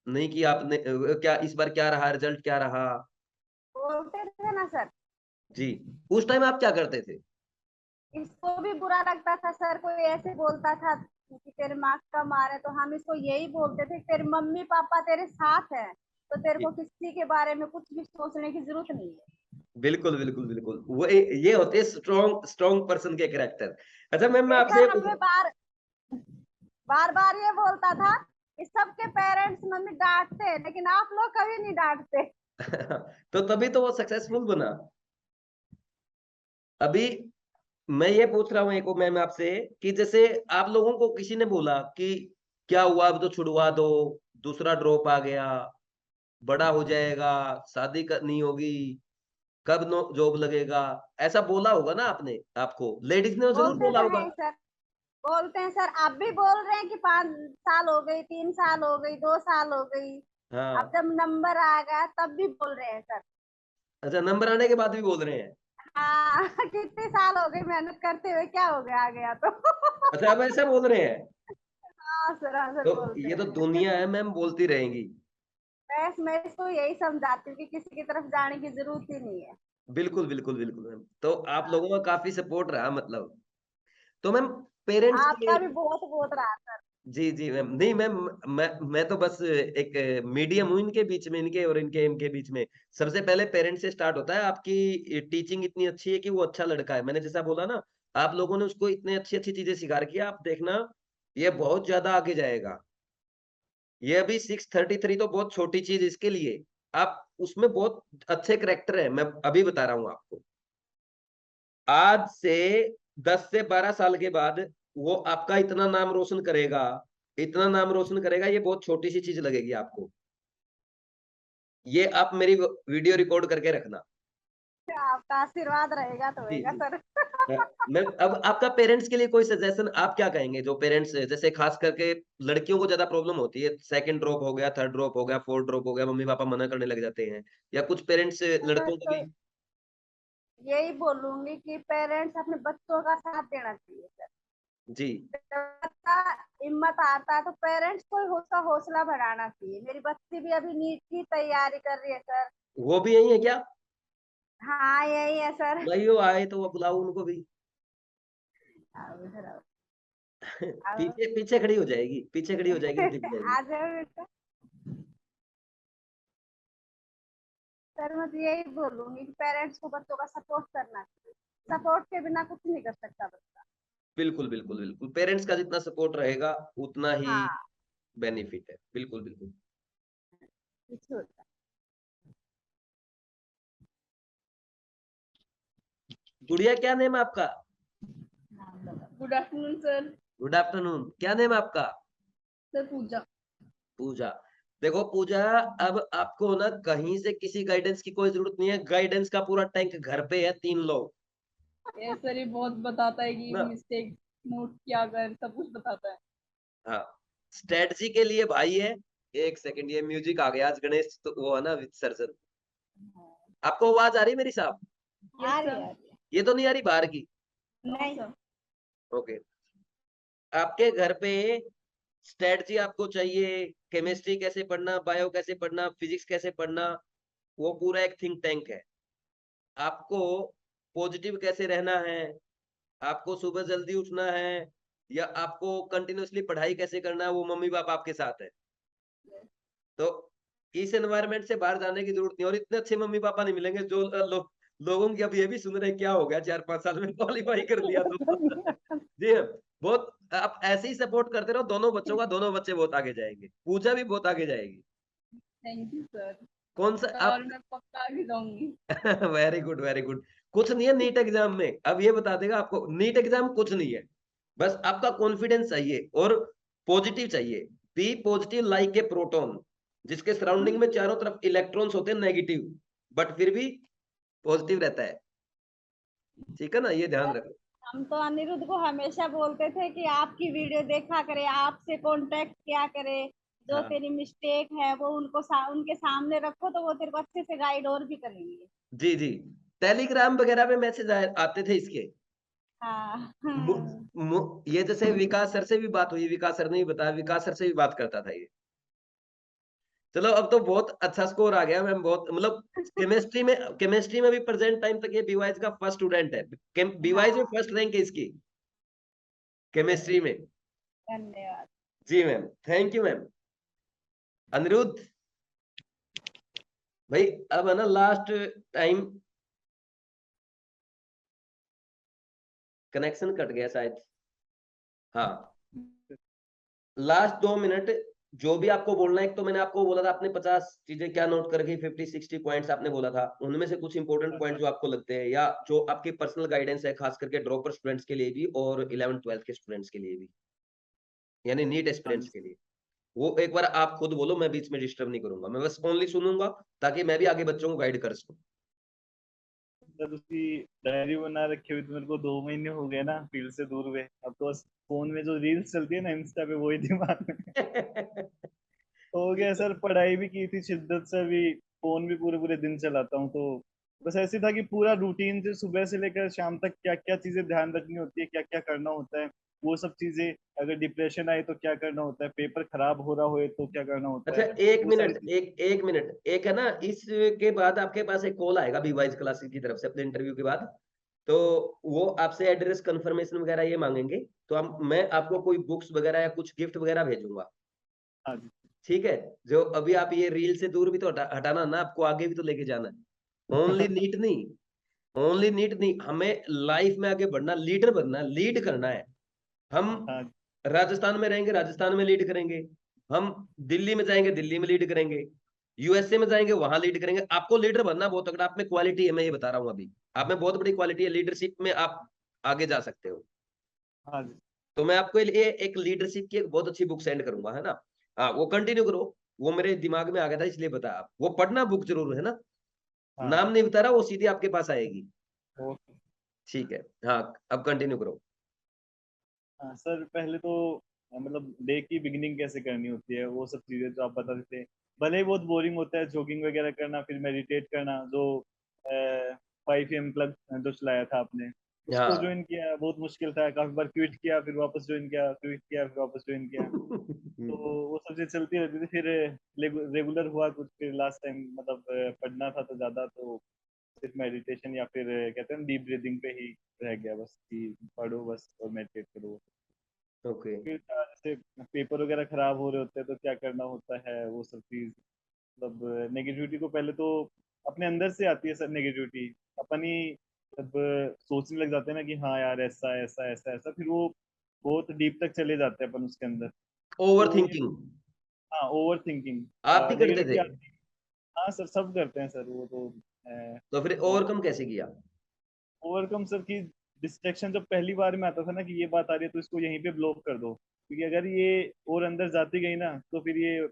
नहीं किया आपने, क्या इस बार क्या रहा, रिजल्ट क्या रहा? बोलते थे ना सर। जी। उस टाइम आप क्या करते थे? इसको भी बुरा लगता था सर, कोई ऐसे बोलता था कि तेरे मार्क्स कम आ रहे हैं, तो हम इसको यही बोलते थे, तेरे मम्मी पापा तेरे साथ हैं, तो तेरे को जी, किसी के बारे में कुछ भी सोचने की जरूरत नहीं है। बिल्कुल, बिल्कुल, बिल्कुल। वो ये होते हैं स्ट्रॉन्ग स्ट्रॉन्ग पर्सन के कैरेक्टर। अच्छा मैम, मैं ये आपसे ये सर हमें बार बार ये बोलता था कि सबके पेरेंट्स मम्मी डांटते हैं, लेकिन आप लोग कभी नहीं डांटते। तो तभी तो वो सक्सेसफुल बना। अभी मैं ये पूछ रहा हूँ एक मैम आपसे कि जैसे आप लोगों को किसी ने बोला कि क्या हुआ, अब तो छुड़वा दो, दूसरा ड्रॉप आ गया, बड़ा हो जाएगा, शादी करनी होगी, कब नो जॉब लगेगा, ऐसा बोला होगा ना आपने? आपको लेडीज ने जरूर बोलते बोला तो होगा। हैं सर, बोलते हैं सर, आप भी बोल रहे हैं कि 5 साल हो गई, 3 साल हो गई, 2 साल हो गई, अब हाँ। जब नंबर आ गया तब भी बोल रहे हैं सर। अच्छा, नंबर आने के बाद भी बोल रहे हैं? हाँ कितने साल हो गए मेहनत करते हुए, क्या हो गया, आ गया तो। अच्छा, अब ऐसा बोल रहे हैं? हाँ सर तो बोलते ये तो हैं। दुनिया है मैम, बोलती रहेंगी। मैं इसको यही समझाती हूँ कि किसी की तरफ जाने की जरूरत ही नहीं है। बिल्कुल, बिल्कुल, बिल्कुल मैम। तो आप लोगों का काफ़ी सपोर्ट रहा मतलब। तो मैम पेरेंट्स के आपका भी बहुत बहुत रहा सर। जी, जी मैम। नहीं मैम, मैं तो बस एक मीडियम हूँ इनके बीच में, इनके और इनके बीच में। सबसे पहले पेरेंट्स से स्टार्ट होता है। आपकी टीचिंग इतनी अच्छी है कि वो अच्छा लड़का है। मैंने जैसा बोला ना, आप लोगों ने उसको इतनी अच्छी-अच्छी चीज़ें सिखा रखी है, आप देखना ये बहुत ज़्यादा आगे जाएगा। ये अभी 633 तो बहुत छोटी चीज़ इसके लिए। आप उसमें बहुत अच्छे करैक्टर है, मैं अभी बता रहा हूँ आपको। आज से 10 से 12 साल के बाद वो आपका इतना नाम रोशन करेगा, इतना नाम रोशन करेगा, ये बहुत छोटी-सी चीज़ लगेगी आपको। ये आप मेरी वीडियो रिकॉर्ड करके रखना। आपका आशीर्वाद रहेगा तो जी, होएगा जी। सर। मैं अब आपका पेरेंट्स के लिए कोई सजेशन आप क्या कहेंगे? जो पेरेंट्स जैसे खास करके लड़कियों को ज़्यादा प्रॉब्लम होती है, सेकंड ड्रॉप हो गया, थर्ड ड्रॉप हो गया, फोर्थ ड्रॉप हो गया, मम्मी-पापा मना करने लग जाते हैं, या कुछ पेरेंट्स मैं लड़कों को तो भी यही बोलूंगी कि पेरेंट्स अपने बच्चों का साथ देना चाहिए सर। जी, जब बच्चा हिम्मत आता है तो पेरेंट्स को ही उसका हौसला बढ़ाना चाहिए। मेरी बच्ची भी अभी नीट की तैयारी कर रही है सर। वो भी यही है क्या? हाँ यही है सर। भाई वो आए तो वो बुलाओ उनको भी। आओ इधर आओ। आओ। पीछे पीछे खड़ी हो जाएगी, पीछे खड़ी हो जाएगी तो दिख जाएगी। आ जाओ बेटा। सर मैं तो यही बोलूंगी कि पेरेंट्स को बच्चों का सपोर्ट करना चाहिए, सपोर्ट के बिना कुछ नहीं कर सकता बच्चा। बिल्कुल, बिल्कुल, बिल्कुल। पेरेंट्स का जितना सपोर्ट रहेगा, उतना ही हाँ बेनिफिट है। बिल्कुल, बिल्कुल। कुछ होता गुड़िया, क्या नेम है आपका? है। Good afternoon sir. Good afternoon. क्या नेम है आपका? सर पूजा। पूजा। देखो पूजा, अब आपको ना कहीं से किसी गाइडेंस की कोई ज़रूरत नहीं है। गाइडेंस का पूरा टैंक घर पे है, 3 लोग। ये सर ये बहुत बताता है कि ना मिस्टेक नोट क्या कर सब कुछ बताता है। हाँ, स्ट्रैटेजी के लिए भाई है, एक सेकंड, ये म्यूजिक आ गया आज, गणेश तो वो है ना विसर्जन। हाँ, आपको आवाज आ रही है मेरी साहब? आ रही है, आ रही है। ये तो नहीं आ रही बाहर की? नहीं, ओके। आपके घर पे स्ट्रेटजी आपको चाहिए, केमिस्ट्री कैसे पढ़ना, बायो कैसे पढ़ना, फिजिक्स कैसे पढ़ना, वो पूरा एक थिंक टैंक है। आपको पॉजिटिव कैसे रहना है, आपको सुबह जल्दी उठना है, या आपको कंटिन्यूअसली पढ़ाई कैसे करना है, वो मम्मी पापा आपके साथ है। तो इस एनवायरनमेंट से बाहर जाने की जरूरत नहीं, और इतने अच्छे मम्मी पापा नहीं मिलेंगे जो लोगों की अब ये भी सुन रहे हैं क्या हो गया 4-5 साल में क्वालिफाई कर लिया तो। जी हाँ, बहुत आप ऐसे ही सपोर्ट करते रहो दोनों बच्चों का, दोनों बच्चे बहुत आगे जाएंगे, पूजा भी बहुत आगे जाएगी। Thank you sir. कौन सा और आप? मैं पक्का भी जाऊंगी। Very good very good. कुछ नहीं है नीट एग्जाम में, अब ये बता देगा आपको, नीट एग्जाम कुछ नहीं है। बस आपका कॉन्फिडेंस चाहिए और पॉजिटिव चाहिए। Be positive like a proton, जिसके सराउंडिंग में चारों तरफ इलेक्ट्रॉन्स होते हैं नेगेटिव, बट फिर भी पॉजिटिव रहता है। ठीक है ना, ये ध्यान रखो। हम तो अनिरुद्ध को हमेशा बोलते थे कि आपकी वीडियो देखा करे, आपसे कांटेक्ट किया करे, जो हाँ तेरी मिस्टेक है वो उनके सामने रखो तो वो तेरे को अच्छे से गाइड और भी करेंगे। जी जी, टेलीग्राम वगैरह पे मैसेज आते थे इसके। हाँ। ये जैसे विकास सर से भी बात हुई, विकास सर ने भी बताया, विकास सर से भी बात करता था ये। चलो अब तो बहुत अच्छा स्कोर आ गया मैम, बहुत मतलब केमिस्ट्री में भी प्रेजेंट टाइम तक ये बीवाइज का फर्स्ट स्टूडेंट है। बीवाइज में हाँ, फर्स्ट रैंक है इसकी केमिस्ट्री में। धन्यवाद। जी ma'am, thank you ma'am. Aniruddh भाई, अब है ना लास्ट टाइम, कनेक्शन कट गया शायद। हाँ, लास्ट 2 मिनट, जो भी आपको बोलना है। एक तो मैंने आपको बोला था, आपने 50 चीजें क्या नोट कर गई, 50-60 पॉइंट्स आपने बोला था, उनमें से कुछ इंपॉर्टेंट पॉइंट जो आपको लगते हैं, या जो आपकी पर्सनल गाइडेंस है, खास करके ड्रॉपर स्टूडेंट्स के लिए भी और 11th-12th के स्टूडेंट्स के लिए भी, यानी नीट हाँ एस्पिरेंट्स जी के लिए, वो एक बार आप खुद बोलो, मैं बीच में डिस्टर्ब नहीं करूंगा, मैं बस ओनली सुनूंगा ताकि मैं भी आगे बच्चों को गाइड कर सकूं। सर। उसकी डायरी बना रखी हुई तो मेरे को 2 महीने हो गए ना फील्ड से दूर हुए। अब तो बस फोन में जो रील्स चलती है ना इंस्टा पे, वही दिमाग में हो गया सर। पढ़ाई भी की थी शिद्दत से, भी फोन भी पूरे पूरे दिन चलाता हूँ। तो बस ऐसे था कि पूरा रूटीन से सुबह से लेकर शाम तक क्या क्या चीजें ध्यान रखनी होती है, क्या क्या करना होता है, वो सब चीजें। अगर डिप्रेशन आए तो क्या करना होता है, पेपर खराब हो रहा हो तो क्या करना होता अच्छा, है, एक वो सारी मिनट, चीजें। एक मिनट, एक है ना, इसके बाद आपके पास एक कॉल आएगा बीवाइज क्लासेस की तरफ से अपने इंटरव्यू के बाद। तो वो आपसे एड्रेस कंफर्मेशन वगैरह ये मांगेंगे, तो मैं आपको कोई बुक्स वगैरह या कुछ गिफ्ट वगैरह भेजूंगा। हाँ जी। ठीक है? जो अभी आप ये रील से दूर भी तो हटाना ना, आपको आगे भी तो लेके जाना है। ओनली नीट नहीं, ओनली नीट नहीं, हमें लाइफ में आगे बढ़ना, लीडर बनना, लीड करना है। हम हाँ जी। राजस्थान में रहेंगे, राजस्थान में लीड करेंगे। हम दिल्ली में जाएंगे, दिल्ली में लीड करेंगे। यूएसए में जाएंगे, वहां लीड करेंगे। आपको लीडर बनना बहुत तगड़ा, आप में क्वालिटी है, मैं ये बता रहा हूँ अभी। आप में बहुत बड़ी क्वालिटी है, लीडरशिप में आप आगे जा सकते हो। हाँ जी। तो मैं आपके लिए एक लीडरशिप की एक बहुत अच्छी बुक सेंड करूंगा, है ना? हाँ, वो कंटिन्यू करो। वो मेरे दिमाग में आ गया था इसलिए बता, आप वो पढ़ना बुक जरूर, है ना? हाँ। नाम नहीं बता रहा, वो सीधी आपके पास आएगी। ओके। ठीक है, हाँ, अब कंटिन्यू करो। हाँ सर, पहले तो मतलब डे की बिगिनिंग कैसे करनी होती है, वो सब चीजें जो आप बता देते हैं। भले ही बहुत बोरिंग होता है जॉगिंग वगैरह करना, फिर मेडिटेट करना, जो 5 AM क्लब जो चलाया था आपने, उसको हाँ। ज्वाइन किया। बहुत मुश्किल था, काफी बार क्विट किया, फिर वापस ज्वाइन किया, क्विट किया, फिर वापस ज्वाइन किया। तो वो सब चीजें चलती रहती थी। फिर रेगुलर हुआ कुछ, फिर लास्ट टाइम मतलब पढ़ना था तो ज्यादा, तो सिर्फ मेडिटेशन या फिर कहते हैं डीप ब्रीदिंग पे ही रह गया बस, कि पढ़ो बस और मेडिटेट करो। ओके। फिर जैसे पेपर वगैरह खराब हो रहे होते हैं तो क्या करना होता है, वो सब चीज। मतलब नेगेटिविटी को पहले तो अपने अंदर से आती है सर नेगेटिविटी। अपन ही जब सोचने लग जाते हैं ना कि हाँ यार ऐसा ऐसा ऐसा ऐसा, फिर वो बहुत डीप तक चले जाते हैं अपन उसके अंदर। ओवर तो ये, थिंकिंग हाँ, ओवर थिंकिंग। आप भी करते नेगेटिविटी थे? आती है। हाँ सर, सब करते हैं सर वो तो। तो फिर ओवरकम कैसे किया? ओवरकम सर की डिस्ट्रैक्शन जब पहली बार में आता था ना कि ये बात आ रही है तो इसको यहीं पे ब्लॉक कर दो, क्योंकि अगर ये और अंदर जाती गई ना तो फिर ये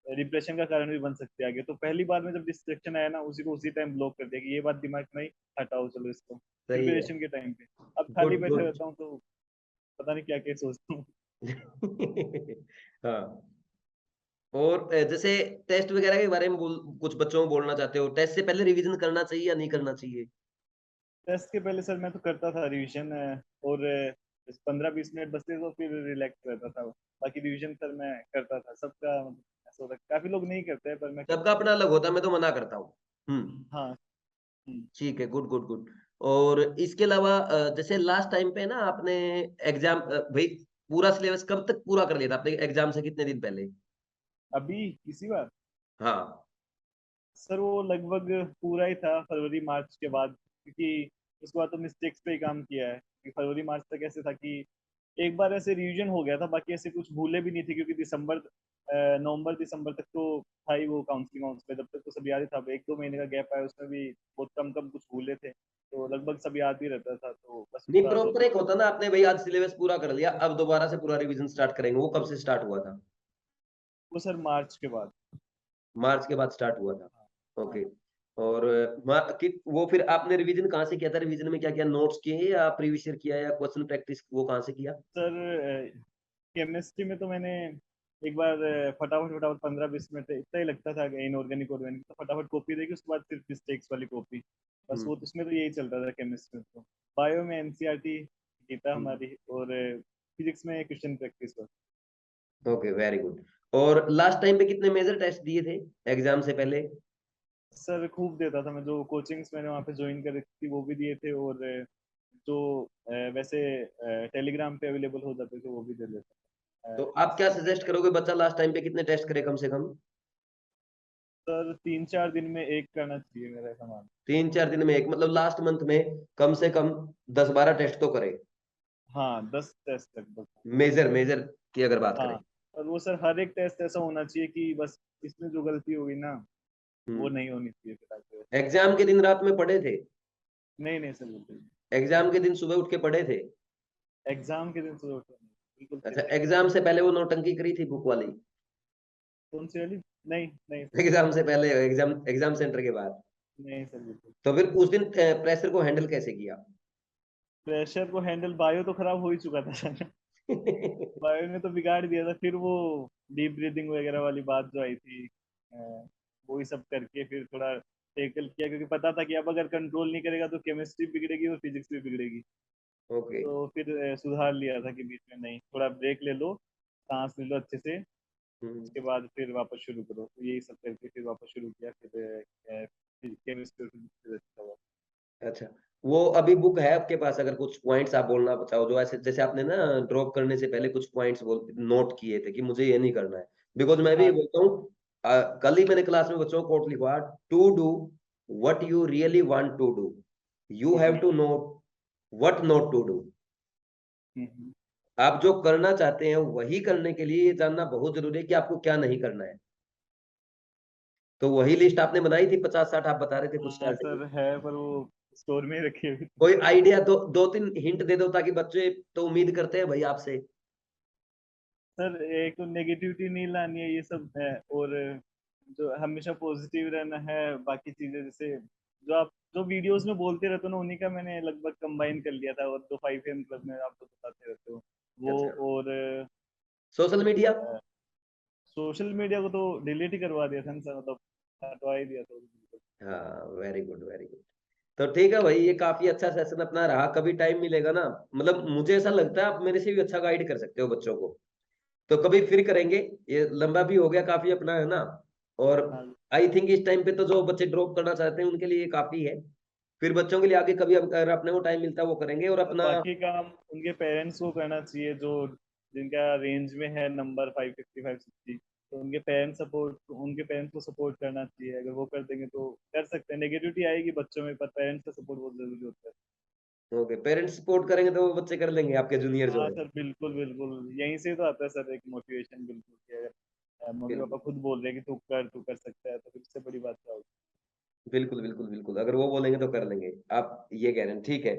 डिप्रेशन का कारण भी बन सकती है आगे। तो पहली बार में जब डिस्ट्रैक्शन आया ना, उसी को उसी टाइम ब्लॉक कर दिया कि ये बात दिमाग में नहीं, हटाओ चलो इसको। सही है। प्रिपरेशन के टाइम पे अब खाली गुड बैठे गुड। रहता हूँ तो पता नहीं क्या क्या सोचता हूँ। हाँ, और जैसे टेस्ट वगैरह के बारे में कुछ बच्चों को बोलना चाहते हो, टेस्ट से पहले रिवीजन करना चाहिए या नहीं करना चाहिए? टेस्ट के पहले सर मैं तो करता था रिवीजन, और 15-20 मिनट बचते तो फिर रिलैक्स रहता था। बाकी रिवीजन सर मैं करता था सबका, मतलब ऐसा होता है काफी लोग नहीं करते हैं पर मैं सबका करता था। अपना अलग होता है, मैं तो मना करता हूँ। हाँ। ठीक है, गुड गुड गुड। और इसके अलावा जैसे लास्ट टाइम पे ना आपने एग्जाम भाई पूरा सिलेबस कब तक पूरा कर लिया था आपने एग्जाम से कितने दिन पहले? अभी इसी बार हाँ। सर वो लगभग पूरा ही था फरवरी मार्च के बाद, क्योंकि उसके बाद तो मिस्टेक्स पे ही काम किया है। कि फरवरी मार्च तक ऐसे था कि एक बार ऐसे रिवीजन हो गया था, बाकी ऐसे कुछ भूले भी नहीं थे, क्योंकि नवंबर दिसंबर तक तो था ही वो काउंसलिंग वाउंसलिंग, जब तक तो सब याद ही था। 1-2 महीने का गैप आया उसमें भी बहुत कम कम कुछ भूले थे, तो लगभग सब याद ही रहता था, तो बस नहीं, पूरा प्रॉपर 2-3। एक होता ना आपने भाई आज सिलेबस पूरा कर लिया, अब दोबारा से पूरा रिवीजन स्टार्ट करेंगे, वो कब से स्टार्ट हुआ था? वो सर मार्च के बाद। मार्च के बाद स्टार्ट हुआ था। हाँ ओके। और वो फिर आपने रिवीजन कहाँ से किया था? रिवीजन में क्या किया, नोट्स किए या प्रीवियस ईयर किया या क्वेश्चन प्रैक्टिस, वो कहाँ से किया? सर केमिस्ट्री में तो मैंने एक बार फटाफट फटाफट 15-20 मिनट इतना ही लगता था इनऑर्गेनिक ऑर्गेनिक, तो फटाफट कॉपी देखी, उसके बाद फिर मिस्टेक्स वाली कॉपी। बस वो हम्म। उसमें तो यही चलता था केमिस्ट्री में। तो बायो में एनसीईआरटी की था हमारी, और फिजिक्स में क्वेश्चन प्रैक्टिस बस। Okay, very good. और लास्ट टाइम पे कितने मेजर टेस्ट दिए थे एग्जाम से पहले? सर खूब देता था मैं, जो कोचिंग्स मैंने वहाँ पे ज्वाइन कर रखी थी वो भी दिए थे, और जो वैसे टेलीग्राम पे अवेलेबल हो जाते थे वो भी दे देता था। तो आप क्या सजेस्ट करोगे, बच्चा लास्ट टाइम पे कितने टेस्ट करे कम से कम? सर 3-4 दिन में एक करना चाहिए मेरा ऐसा मानना 3-4 दिन में एक, मतलब लास्ट मंथ में कम से कम 10-12 टेस्ट तो करे। है। हाँ 10 टेस्ट तक बस। मेजर मेजर की अगर बात करें। हाँ, और वो सर हर एक टेस्ट ऐसा होना चाहिए कि बस इसमें जो गलती होगी ना वो हम्म। नहीं होनी चाहिए फिर आगे। एग्जाम के दिन रात में पढ़े थे? नहीं नहीं सर, बिल्कुल एग्जाम के दिन सुबह उठ के पढ़े थे? एग्जाम के दिन सुबह उठा नहीं, बिल्कुल अच्छा, सही। एग्जाम से पहले वो नौटंकी करी थी बुक वाली? कौन सी वाली? नहीं नहीं सर। एग्जाम से पहले, एग्जाम एग्जाम सेंटर के बाद? नहीं सर, बिल्कुल। तो फिर उस दिन प्रेशर को हैंडल कैसे किया? प्रेशर को हैंडल, बायो तो खराब हो ही चुका था सर। बायो ने तो बिगाड़ दिया था, फिर वो डीप ब्रीदिंग वगैरह वाली बात जो आई थी, वही सब करके फिर थोड़ा टेकल किया, क्योंकि पता था कि अब अगर कंट्रोल नहीं करेगा तो केमिस्ट्री बिगड़ेगी और फिजिक्स भी बिगड़ेगी। ओके। तो फिर सुधार लिया था कि बीच में नहीं, थोड़ा ब्रेक ले लो, सांस ले लो अच्छे से, हम्म। उसके बाद फिर वापस शुरू करो। तो यही सब करके फिर वापस शुरू किया, फिर केमिस्ट्री अच्छा हुआ। अच्छा, वो अभी बुक है आपके पास? अगर कुछ पॉइंट्स आप बोलना चाहो, जो ऐसे जैसे आपने ना ड्रॉप करने से पहले कुछ पॉइंट्स बोल नोट किए थे कि मुझे ये नहीं करना है, बिकॉज मैं भी ये हाँ बोलता हूँ। कल ही मैंने क्लास में बच्चों को कोट लिखवा, to do what you really want to do, you have to know what not to do. हम्म। आप जो करना चाहते हैं वही करने के लिए ये जानना बहुत जरूरी है कि आपको क्या नहीं करना है। तो वही लिस्ट आपने बनाई थी 50-60, आप बता रहे थे कुछ हाँ स्टार्टिंग में। सर है, पर वो स्टोर में ही रखी हुई थी। कोई आइडिया, दो तीन हिंट दे दो ताकि बच्चे तो उम्मीद करते हैं भाई आपसे। सर एक तो नेगेटिविटी नहीं लानी है, ये सब है, और जो हमेशा पॉजिटिव रहना है। बाकी चीजें जैसे जो आप जो वीडियोस में बोलते रहते हो ना, उन्हीं का मैंने लगभग कंबाइन कर लिया था, और तो 5 AM क्लब में आप तो बताते रहते हो वो। अच्छा, और सोशल मीडिया? सोशल मीडिया को तो डिलीट ही करवा दिया था ना सर, मतलब हटवा ही दिया था। हाँ, वेरी गुड वेरी गुड। तो ठीक है भाई, ये काफी अच्छा सेशन अपना रहा, कभी टाइम मिलेगा ना, मतलब मुझे ऐसा लगता है आप मेरे से भी अच्छा गाइड कर सकते हो बच्चों को। तो कभी फिर करेंगे, ये लंबा भी हो गया काफी अपना, है ना? और हाँ, आई थिंक इस टाइम पे तो जो बच्चे ड्रॉप करना चाहते हैं उनके लिए ये काफी है। फिर बच्चों के लिए आगे कभी अगर अपने को टाइम मिलता है वो करेंगे, और और अपना। बाकी काम उनके पेरेंट्स को करना चाहिए, जो जिनका रेंज में है नंबर 555-60, तो उनके पेरेंट्स को सपोर्ट करना चाहिए। अगर वो कर देंगे तो कर सकते हैं। नेगेटिविटी आएगी बच्चों में, पर पेरेंट्स का सपोर्ट बहुत जरूरी होता है। ओके, पेरेंट्स सपोर्ट करेंगे तो वो बच्चे कर लेंगे, आपके जूनियर जो हाँ है। सर, बिल्कुल बिल्कुल, यहीं से तो आता है सर एक मोटिवेशन, बिल्कुल कि अगर मम्मी पापा बिल्कुल खुद बोल रहे हैं कि तू कर सकता है, तो फिर इससे बड़ी बात क्या होगी। बिल्कुल बिल्कुल बिल्कुल, अगर वो बोलेंगे तो कर लेंगे, आप ये कह रहे हैं, ठीक है।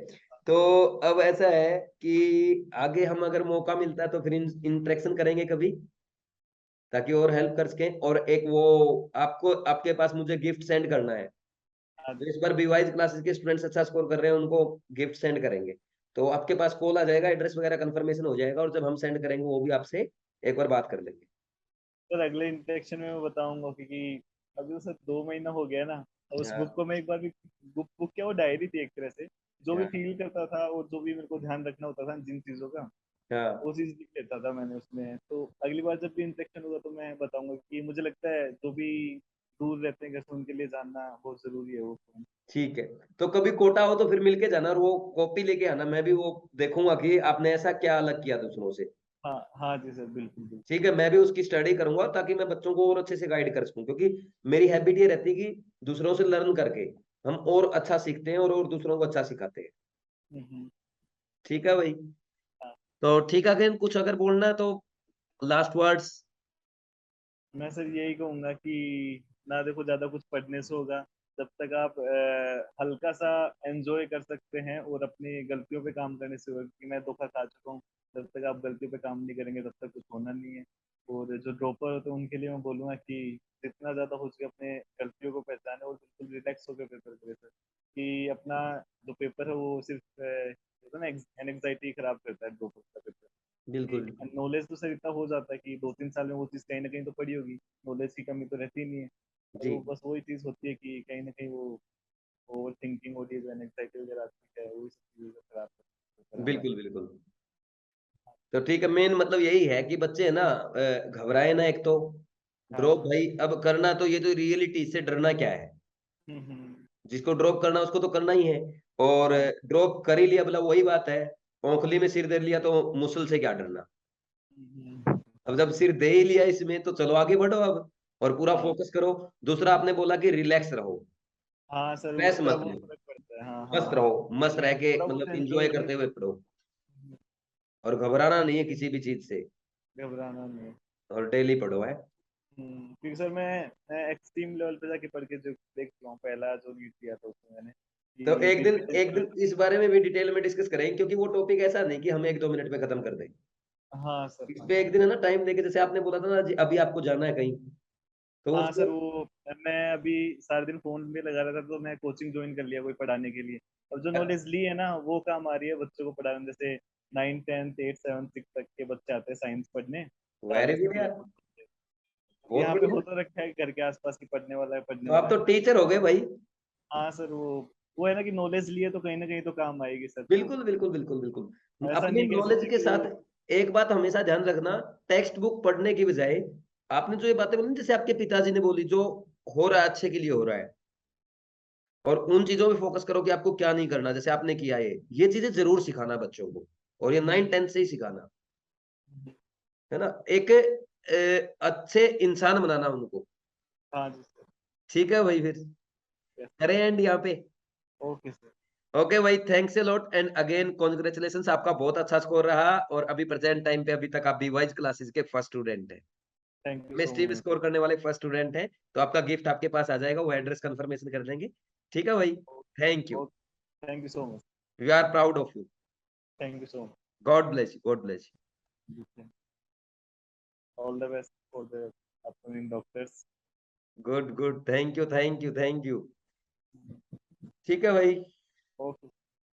तो अब ऐसा है कि आगे हम अगर मौका मिलता है तो फिर इंटरेक्शन करेंगे कभी, ताकि और हेल्प कर सकें। और एक वो आपको, आपके पास मुझे गिफ्ट सेंड करना है। हाँ तो इस बार बीवाइज क्लासेस के स्टूडेंट्स अच्छा स्कोर कर रहे हैं, उनको गिफ्ट सेंड करेंगे। तो आपके पास कॉल आ जाएगा, एड्रेस वगैरह कंफर्मेशन हो जाएगा, और जब हम सेंड करेंगे वो भी आपसे एक बार बात कर लेंगे। सर अगले इंटरेक्शन में मैं बताऊंगा, क्योंकि अभी तो सर 2 महीना हो गया ना। और उस हाँ बुक को मैं एक बार भी, बुक क्या, वो डायरी थी एक तरह से, जो भी हाँ फील करता था और जो भी मेरे को ध्यान रखना होता था जिन चीजों का, हाँ। वो चीज लिख लेता था मैंने उसमें। तो अगली बार जब भी इंटरेक्शन होगा तो मैं बताऊंगा कि मुझे लगता है जो भी दूर रहते हैं घर से उनके लिए जानना बहुत जरूरी है वो फोन। ठीक है, तो कभी कोटा हो तो फिर मिलके जाना और वो कॉपी लेके आना, मैं भी वो देखूंगा कि आपने ऐसा क्या अलग किया दूसरों से। हाँ हाँ जी सर, बिल्कुल बिल्कुल। ठीक है, मैं भी उसकी स्टडी करूंगा ताकि मैं बच्चों को और अच्छे से गाइड कर सकूं, क्योंकि मेरी हैबिट ये रहती है कि दूसरों से लर्न करके हम और अच्छा सीखते हैं और दूसरों को अच्छा सिखाते हैं। हम्म। ठीक है भाई, हाँ, तो ठीक है, अगर कुछ अगर बोलना है तो लास्ट वर्ड्स। मैं सर यही कहूंगा कि ना देखो ज्यादा कुछ पढ़ने से होगा, जब तक आप हल्का सा एंजॉय कर सकते हैं और अपनी गलतियों पे काम करने से होगा, क्योंकि मैं धोखा खा चुका हूँ। जब तक आप गलतियों पे काम नहीं करेंगे तब तक कुछ होना नहीं है। और जो ड्रॉपर होते हैं उनके लिए मैं बोलूंगा कि जितना ज्यादा हो सके अपने गलतियों को पहचाने और बिल्कुल रिलैक्स होकर पेपर करें सर। कि अपना जो पेपर है वो सिर्फ होता है ना, एनजाइटी खराब करता है ड्रॉपर का पेपर। बिल्कुल नॉलेज तो सर इतना हो जाता है कि 2-3 साल में वो चीज़ कहीं ना कहीं तो पड़ी होगी। नॉलेज की कमी तो रहती नहीं है। और जी, वो बस वही चीज़ होती है कि कहीं ना कहीं वो ओवर थिंकिंग होती है, जो एंग्जाइटी वगैरह आती है, वो सब चीज़ें को खराब करती है हमारा। बिल्कुल बिल्कुल। तो ठीक है, मेन मतलब यही है कि बच्चे है ना घबराए ना, एक तो ड्रॉप हाँ। भाई अब करना, तो ये तो रियलिटी से डरना क्या है, हम्म। जिसको ड्रॉप करना उसको तो करना ही है। और हाँ। ड्रॉप कर ही लिया, मतलब वही बात है, औंखली में सिर दे लिया तो मुसल से क्या डरना। हम्म। अब जब सिर दे ही लिया इसमें तो चलो आगे बढ़ो अब, और पूरा हाँ। फोकस करो। दूसरा आपने बोला कि रिलैक्स रहो, हाँ सर, स्ट्रेस उसका मत वो लो, फर्क पड़ता है। हाँ हाँ मस्त हाँ। रहो, मस्त रह के थोड़ा बहुत मतलब एंजॉय इंजॉय भी। करते हुए पढ़ो, और घबराना नहीं है किसी भी चीज से, घबराना नहीं है। और डेली पढ़ो है। क्योंकि सर मैं एक्सट्रीम लेवल पे जाके पढ़ के जो देख चुका हूँ, पहला जो नीट दिया था उसमें मैंने, तो कि एक दिन इस बारे में भी डिटेल में डिस्कस करेंगे, क्योंकि वो टॉपिक ऐसा नहीं कि हम 1-2 मिनट में खत्म कर दें। हाँ सर। इस हाँ पे एक दिन है ना टाइम देके, जैसे आपने बोला था ना जी, अभी आपको जाना है कहीं, तो हाँ उसको सर, वो मैं अभी सारा दिन फोन पे लगा रहता था, तो मैं कोचिंग ज्वाइन कर लिया कोई पढ़ाने के लिए। और जो नॉलेज ली है ना वो काम आ रही है बच्चों को पढ़ाने में। जैसे 9, 10, 8, 7, 6 तक के बच्चे आते हैं साइंस पढ़ने, वेरी 4 से गुड 6 यार, तक बच्चे। बहुत यहाँ पे बढ़िया। हो तो रखा है घर के आसपास की पढ़ने वाला है, पढ़ने तो आप वाला तो है। टीचर हो गए भाई। हाँ सर, वो है ना कि नॉलेज लिए तो कहीं ना कहीं तो काम आएगी सर। तो बिल्कुल बिल्कुल बिल्कुल बिल्कुल, ऐसा अपनी नहीं कह नॉलेज सकते के कि वो। साथ एक बात हमेशा ध्यान रखना, टेक्स्ट बुक पढ़ने की बजाय आपने जो ये बातें बोली ना, जैसे आपके पिताजी ने बोली, जो हो रहा है अच्छे के लिए हो रहा है, और उन चीजों पे फोकस करो कि आपको क्या नहीं करना, जैसे आपने किया है, ये चीजें जरूर सिखाना बच्चों को, और ये 9-10 से ही सिखाना, है ना, एक अच्छे इंसान बनाना उनको। हाँ जी सर। ठीक है भाई, फिर करें एंड यहाँ पे। Okay sir. ओके भाई, thanks a lot and again congratulation, आपका बहुत अच्छा स्कोर रहा, और अभी प्रेजेंट टाइम पे अभी तक आप बीवाइज क्लासेस के फर्स्ट स्टूडेंट हैं, थैंक यू सो एमएसटी में मच। स्कोर करने वाले फर्स्ट स्टूडेंट हैं। तो आपका गिफ्ट आपके पास आ जाएगा, वो एड्रेस कंफर्मेशन कर देंगे। ठीक है भाई, thank you, okay, thank you so much. We are proud of you, thank you so much. God bless you, God bless all the best for the upcoming doctors. You, good good, thank you thank you thank you. ठीक है भाई। Okay.